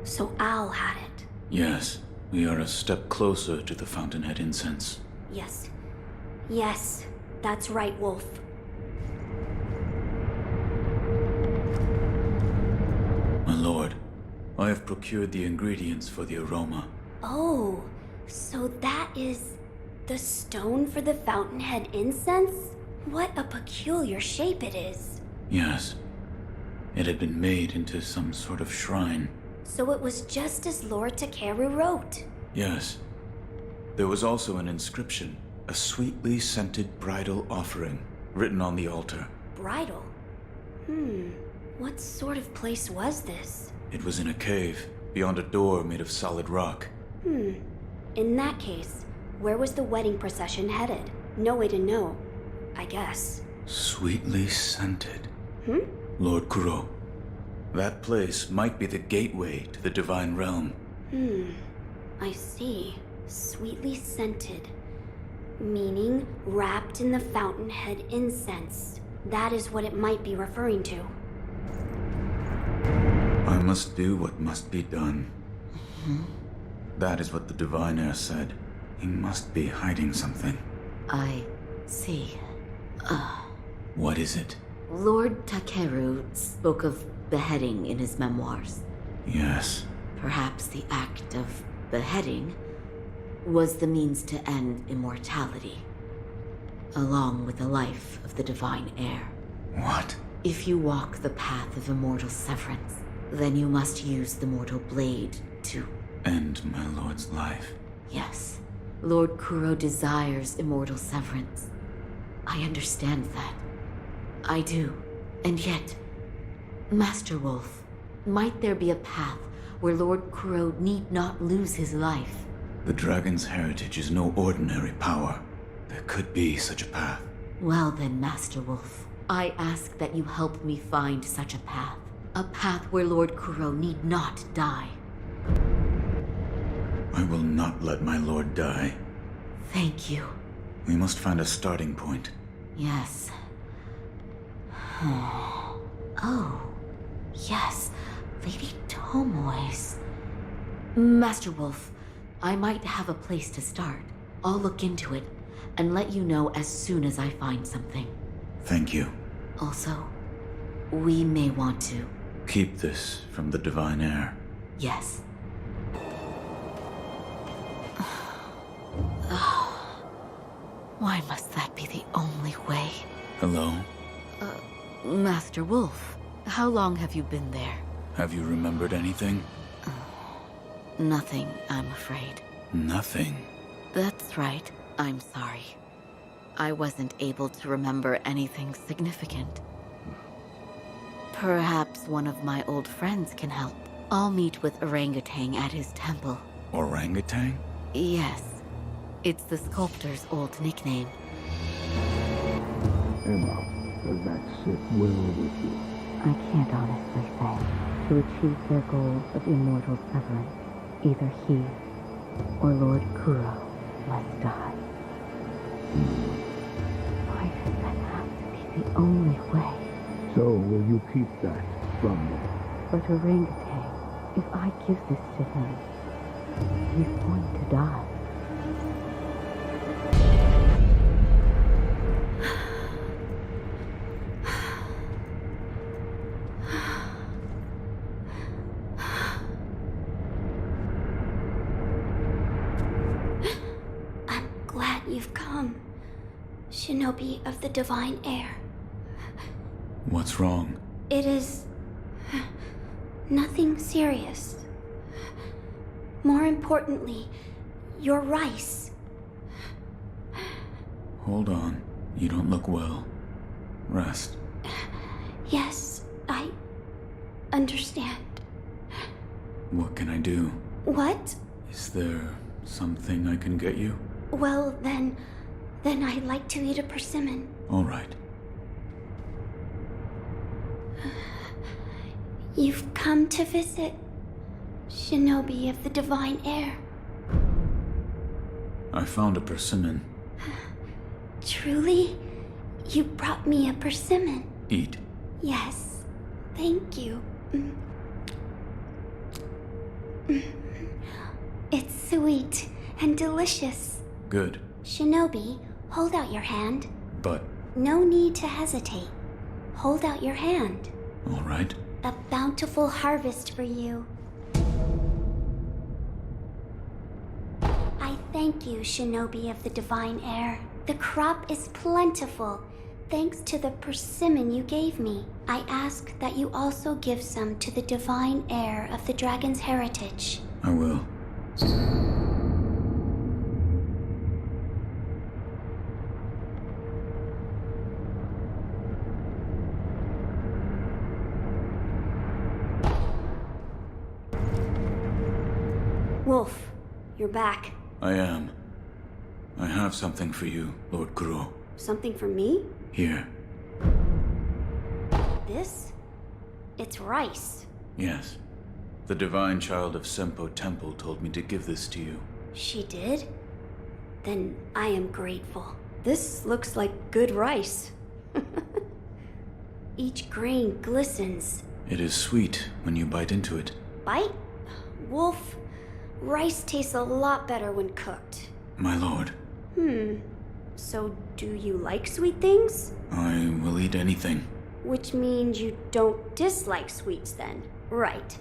So Owl had it. Yes, we are a step closer to the Fountainhead incense. Yes. Yes, that's right, Wolf. My lord, I have procured the ingredients for the aroma. Oh, so that is the stone for the Fountainhead incense? What a peculiar shape it is. Yes. It had been made into some sort of shrine. So it was just as Lord Takeru wrote. Yes. There was also an inscription, a sweetly scented bridal offering, written on the altar. Bridal? What sort of place was this? It was in a cave, beyond a door made of solid rock. In that case, where was the wedding procession headed? No way to know, I guess. Sweetly scented. Hmm? Lord Kuro, that place might be the gateway to the divine realm. I see. Sweetly scented. Meaning wrapped in the Fountainhead incense. That is what it might be referring to. I must do what must be done. That is what the divine heir said. He must be hiding something. I see. What is it? Lord Takeru spoke of beheading in his memoirs. Yes. Perhaps the act of beheading was the means to end immortality, along with the life of the divine heir. What? If you walk the path of immortal severance, then you must use the mortal blade to end my lord's life. Yes. Lord Kuro desires immortal severance. I understand that. I do. And yet, Master Wolf, might there be a path where Lord Kuro need not lose his life? The dragon's heritage is no ordinary power. There could be such a path. Well then, Master Wolf, I ask that you help me find such a path. A path where Lord Kuro need not die. I will not let my lord die. Thank you. We must find a starting point. Yes. Oh, yes, Lady Tomoe's. Master Wolf, I might have a place to start. I'll look into it and let you know as soon as I find something. Thank you. Also, we may want to... keep this from the divine heir. Yes. Why must that be the only way? Hello? Master Wolf, how long have you been there? Have you remembered anything? Nothing, I'm afraid. Nothing? That's right. I'm sorry. I wasn't able to remember anything significant. Perhaps one of my old friends can help. I'll meet with Orangutan at his temple. Orangutan? Yes. It's the sculptor's old nickname. Emma, does that sit well with you? I can't honestly say. To achieve their goal of immortal severance, either he or Lord Kuro must die. Why does that have to be the only way? So, will you keep that from me? But Orangutan, if I give this to him, he's going to die. You've come, Shinobi of the Divine Heir. What's wrong? It is... nothing serious. More importantly, your rice. Hold on. You don't look well. Rest. Yes, understand. What can I do? What? Is there something I can get you? Well, then I'd like to eat a persimmon. All right. You've come to visit Shinobi of the Divine Air. I found a persimmon. Truly? You brought me a persimmon. Eat. Yes. Thank you. It's sweet and delicious. Good. Shinobi, hold out your hand. But... No need to hesitate. Hold out your hand. All right. A bountiful harvest for you. I thank you, Shinobi of the Divine Air. The crop is plentiful, thanks to the persimmon you gave me. I ask that you also give some to the Divine Heir of the Dragon's Heritage. I will. Wolf, you're back. I am. I have something for you, Lord Kuro. Something for me? Here. This? It's rice. Yes. The Divine Child of Senpo Temple told me to give this to you. She did? Then I am grateful. This looks like good rice. Each grain glistens. It is sweet when you bite into it. Bite? Wolf, rice tastes a lot better when cooked. My lord. So do you like sweet things? I will eat anything. Which means you don't dislike sweets then. Right.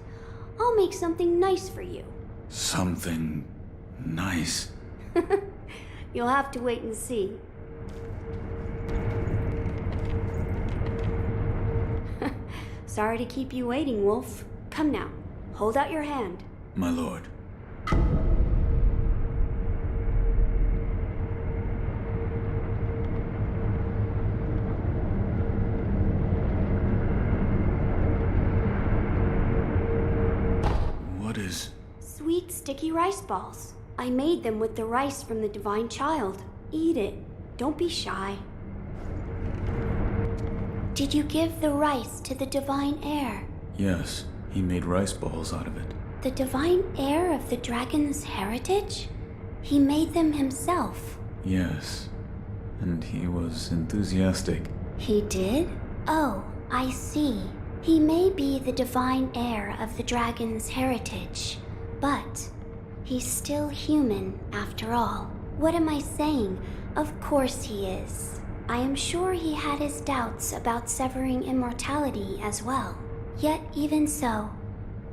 I'll make something nice for you. Something nice? You'll have to wait and see. Sorry to keep you waiting, Wolf. Come now, hold out your hand. My lord. What is... Sweet, sticky rice balls. I made them with the rice from the Divine Child. Eat it. Don't be shy. Did you give the rice to the Divine Heir? Yes, he made rice balls out of it. The Divine Heir of the Dragon's Heritage? He made them himself. Yes, and he was enthusiastic. He did? Oh, I see. He may be the Divine Heir of the Dragon's Heritage, but he's still human after all. What am I saying? Of course he is. I am sure he had his doubts about severing immortality as well. Yet even so,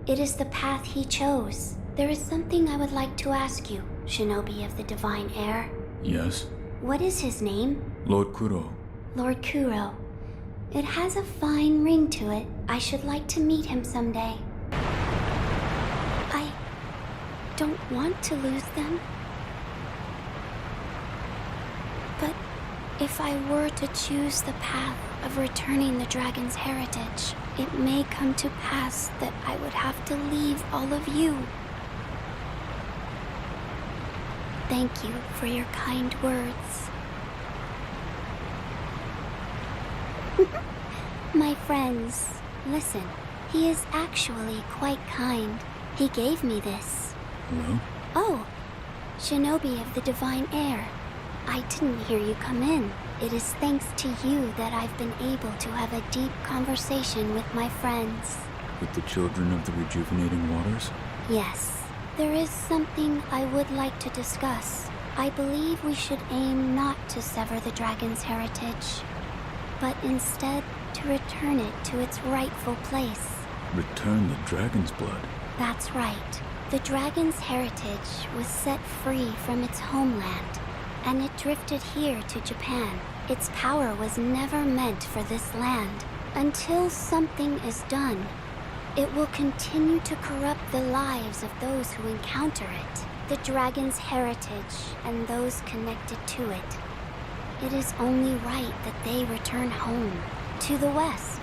it is the path he chose. There is something I would like to ask you, Shinobi of the Divine Heir. Yes? What is his name? Lord Kuro. Lord Kuro. It has a fine ring to it. I should like to meet him someday. I don't want to lose them. But if I were to choose the path of returning the Dragon's Heritage, it may come to pass that I would have to leave all of you. Thank you for your kind words. My friends, listen. He is actually quite kind. He gave me this. Hello? Oh, Shinobi of the Divine Heir. I didn't hear you come in. It is thanks to you that I've been able to have a deep conversation with my friends. With the children of the rejuvenating waters? Yes. There is something I would like to discuss. I believe we should aim not to sever the Dragon's Heritage, but instead to return it to its rightful place. Return the dragon's blood? That's right. The Dragon's Heritage was set free from its homeland, and it drifted here to Japan. Its power was never meant for this land. Until something is done, it will continue to corrupt the lives of those who encounter it, the Dragon's Heritage and those connected to it. It is only right that they return home, to the West.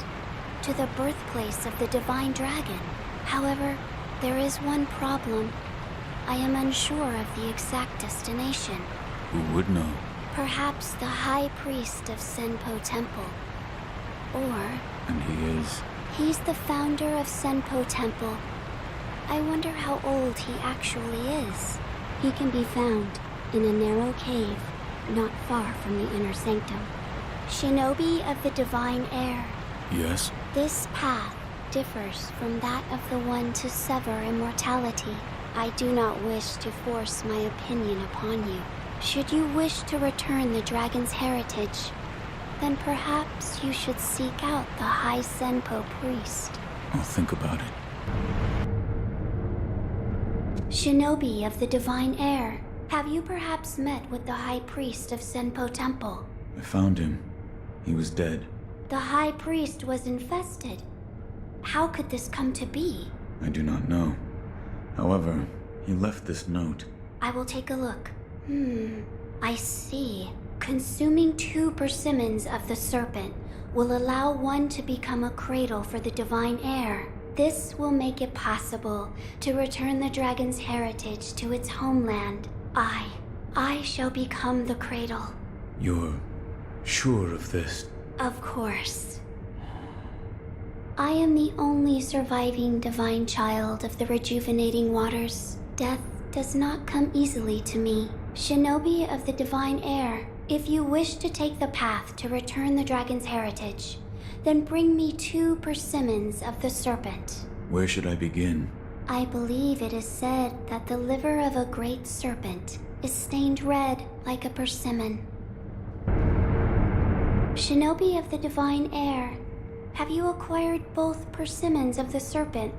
to the birthplace of the divine dragon. However, there is one problem. I am unsure of the exact destination. Who would know? Perhaps the High Priest of Senpo Temple. Or... And he is? He's the founder of Senpo Temple. I wonder how old he actually is. He can be found in a narrow cave, not far from the inner sanctum. Shinobi of the Divine Air. Yes? This path differs from that of the one to sever immortality. I do not wish to force my opinion upon you. Should you wish to return the dragon's heritage, then perhaps you should seek out the High Senpo priest. I'll think about it. Shinobi of the Divine Air, have you perhaps met with the High Priest of Senpo Temple? I found him. He was dead. The High Priest was infested. How could this come to be? I do not know. However, he left this note. I will take a look. I see. Consuming 2 persimmons of the serpent will allow one to become a cradle for the divine air. This will make it possible to return the dragon's heritage to its homeland. I shall become the cradle. You're sure of this? Of course. I am the only surviving divine child of the rejuvenating waters. Death does not come easily to me. Shinobi of the divine air, if you wish to take the path to return the dragon's heritage, then bring me 2 persimmons of the serpent. Where should I begin? I believe it is said that the liver of a great serpent is stained red like a persimmon. Shinobi of the divine air, have you acquired both persimmons of the serpent?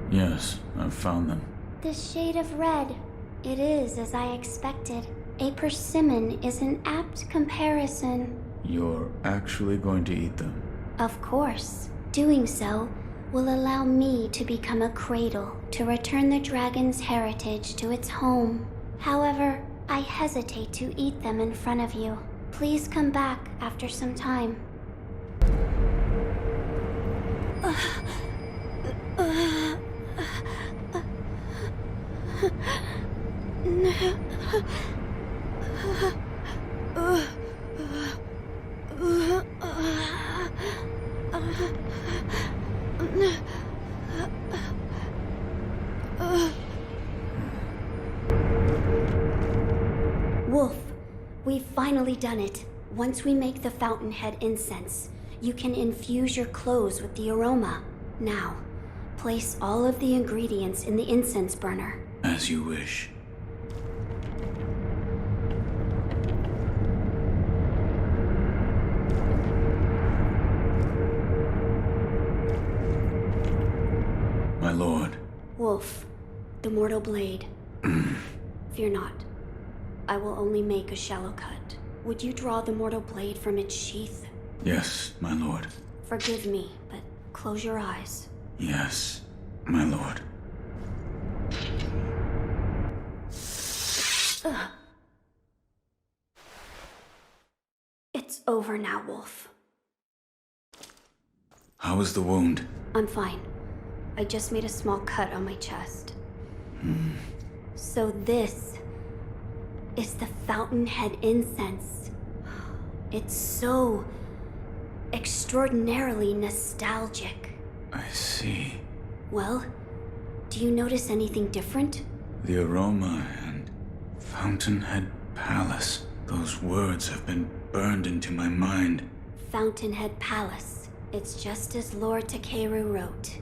Yes, I've found them. The shade of red. It is as I expected. A persimmon is an apt comparison. You're actually going to eat them? Of course. Doing so will allow me to become a cradle to return the dragon's heritage to its home. However, I hesitate to eat them in front of you. Please come back after some time. Wolf, we've finally done it. Once we make the fountainhead incense, you can infuse your clothes with the aroma. Now, place all of the ingredients in the incense burner. As you wish. My lord. Wolf, the mortal blade. Fear not. I will only make a shallow cut. Would you draw the mortal blade from its sheath? Yes, my lord. Forgive me, but close your eyes. Yes, my lord. Ugh. It's over now, Wolf. How is the wound? I'm fine. I just made a small cut on my chest. So this is the fountainhead incense. It's so extraordinarily nostalgic. I see. Well, do you notice anything different? The aroma and Fountainhead Palace. Those words have been burned into my mind. Fountainhead Palace. It's just as Lord Takeru wrote.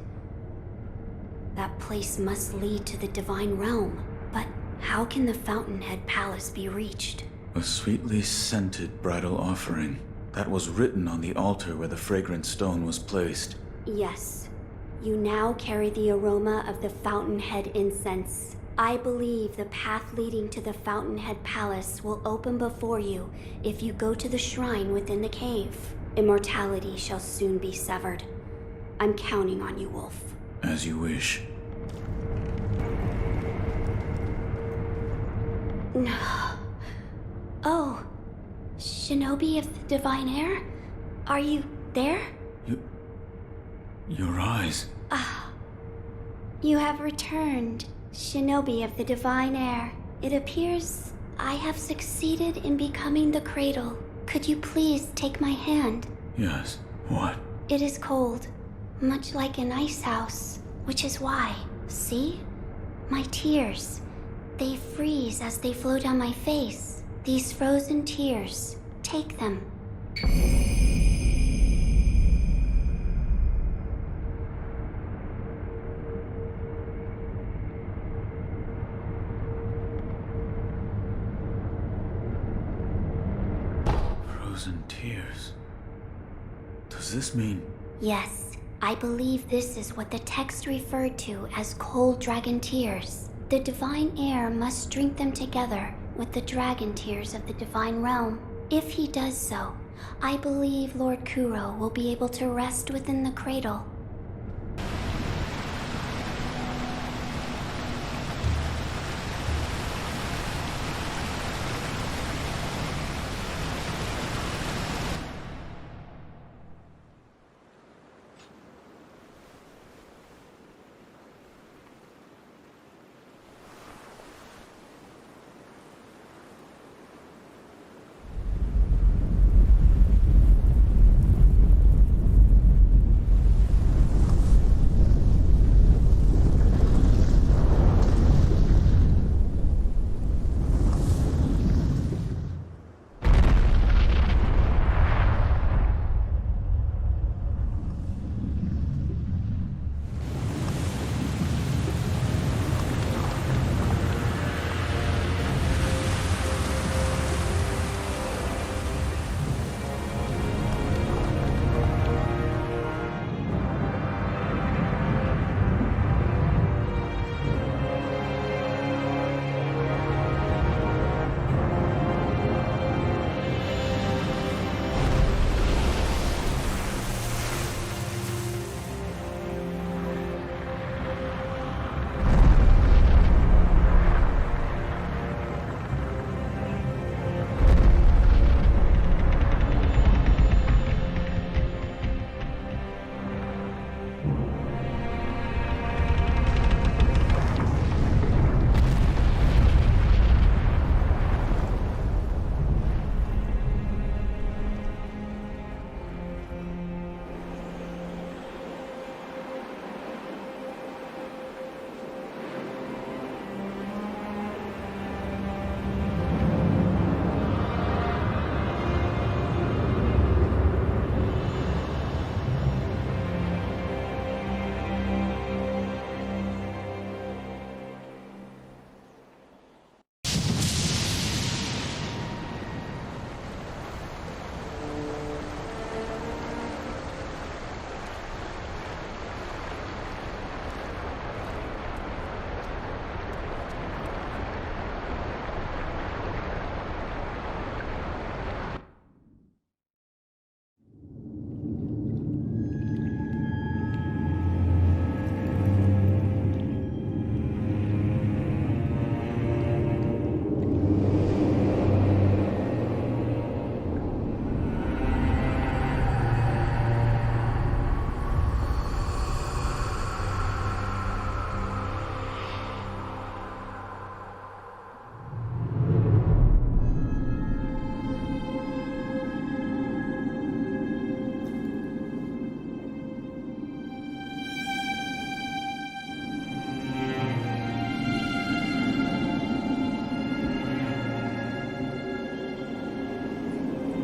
That place must lead to the divine realm. But how can the Fountainhead Palace be reached? A sweetly scented bridal offering that was written on the altar where the fragrant stone was placed. Yes. You now carry the aroma of the Fountainhead incense. I believe the path leading to the Fountainhead Palace will open before you if you go to the shrine within the cave. Immortality shall soon be severed. I'm counting on you, Wolf. As you wish. No. Oh. Shinobi of the Divine Air? Are you there? Your eyes. Ah. You have returned, Shinobi of the Divine Air. It appears I have succeeded in becoming the cradle. Could you please take my hand? Yes. What? It is cold, much like an ice house, which is why, see? My tears. They freeze as they flow down my face. These frozen tears. Take them. Frozen tears. Does this mean... Yes, I believe this is what the text referred to as cold dragon tears. The divine air must drink them together with the dragon tears of the divine realm. If he does so, I believe Lord Kuro will be able to rest within the cradle.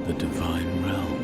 The divine realm.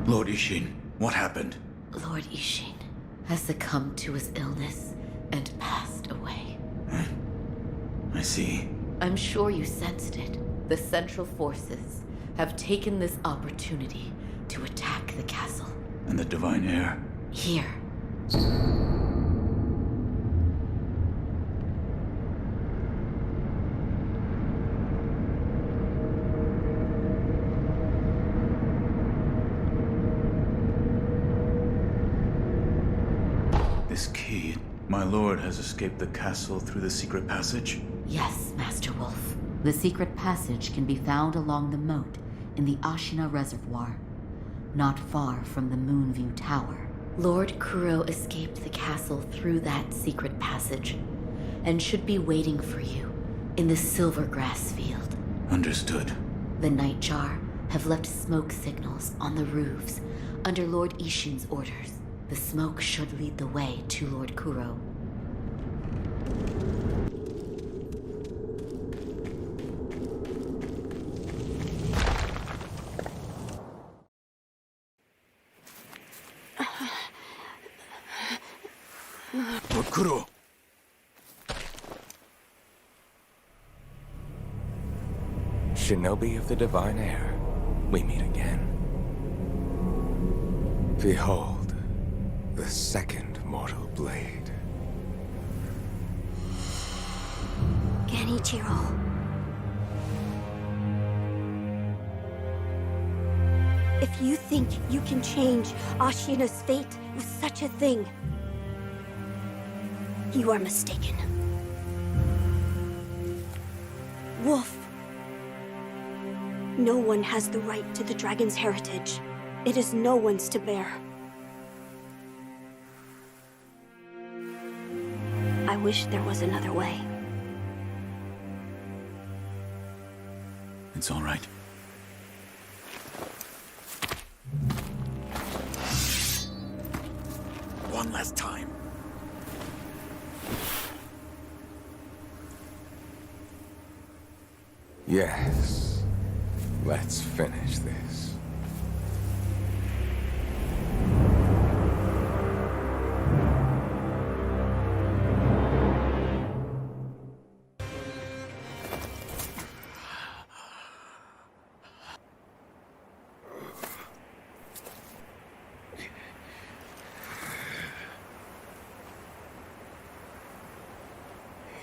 Lord Ishin, what happened? Lord Ishin has succumbed to his illness and passed away. I see. I'm sure you sensed it. The Central Forces have taken this opportunity to attack the castle. And the Divine Heir? Here. This key. My lord has escaped the castle through the secret passage? Yes, Master Wolf. The secret passage can be found along the moat in the Ashina Reservoir, not far from the Moonview Tower. Lord Kuro escaped the castle through that secret passage and should be waiting for you in the Silvergrass Field. Understood. The Nightjar have left smoke signals on the roofs under Lord Ishin's orders. The smoke should lead the way to Lord Kuro. Lord Kuro! Shinobi of the Divine Heir, we meet again. Behold, the second mortal blade. Genichiro. If you think you can change Ashina's fate with such a thing, you are mistaken. Wolf. No one has the right to the dragon's heritage. It is no one's to bear. I wish there was another way. It's all right. One last time. Yes. Let's finish this.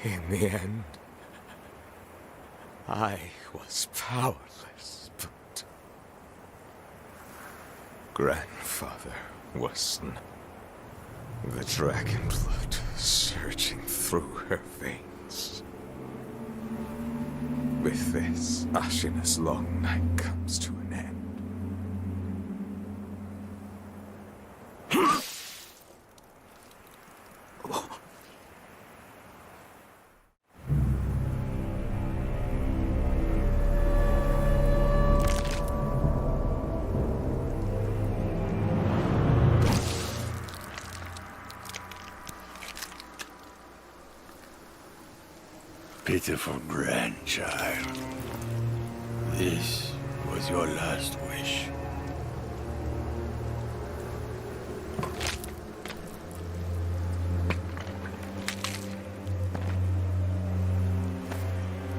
In the end, I was powerless, but grandfather wasn't. The dragon blood surging through her veins. With this, Ashina's long night comes to an end. Pitiful grandchild. This was your last wish.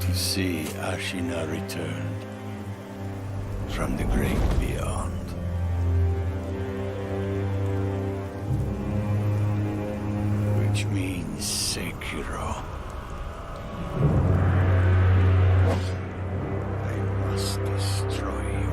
To see Ashina returned from the great beyond. Which means Sekiro. I must destroy you.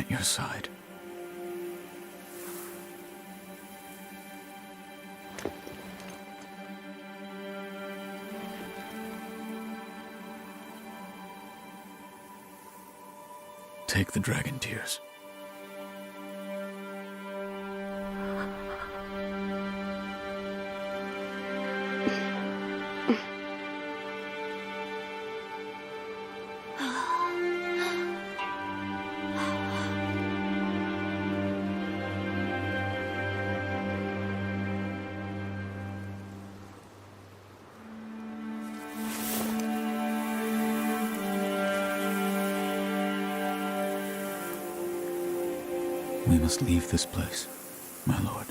at your side. Take the dragon tears. We must leave this place, my lord.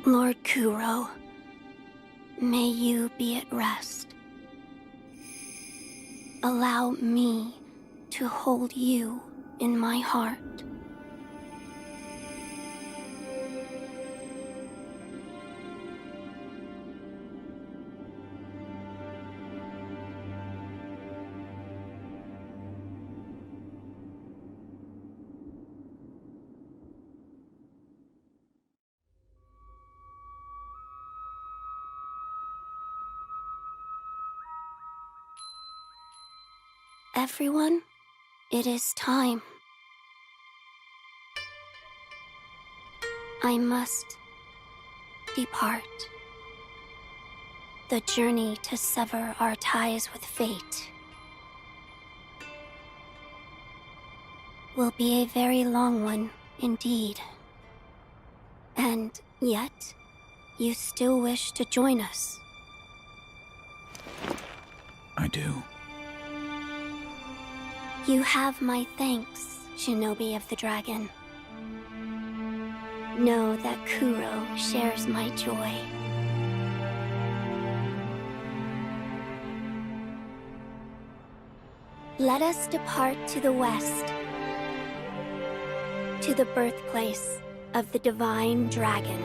Lord Kuro, may you be at rest. Allow me to hold you in my heart. Everyone, it is time. I must depart. The journey to sever our ties with fate will be a very long one indeed. And yet, you still wish to join us. I do. You have my thanks, Shinobi of the Dragon. Know that Kuro shares my joy. Let us depart to the west, to the birthplace of the divine dragon.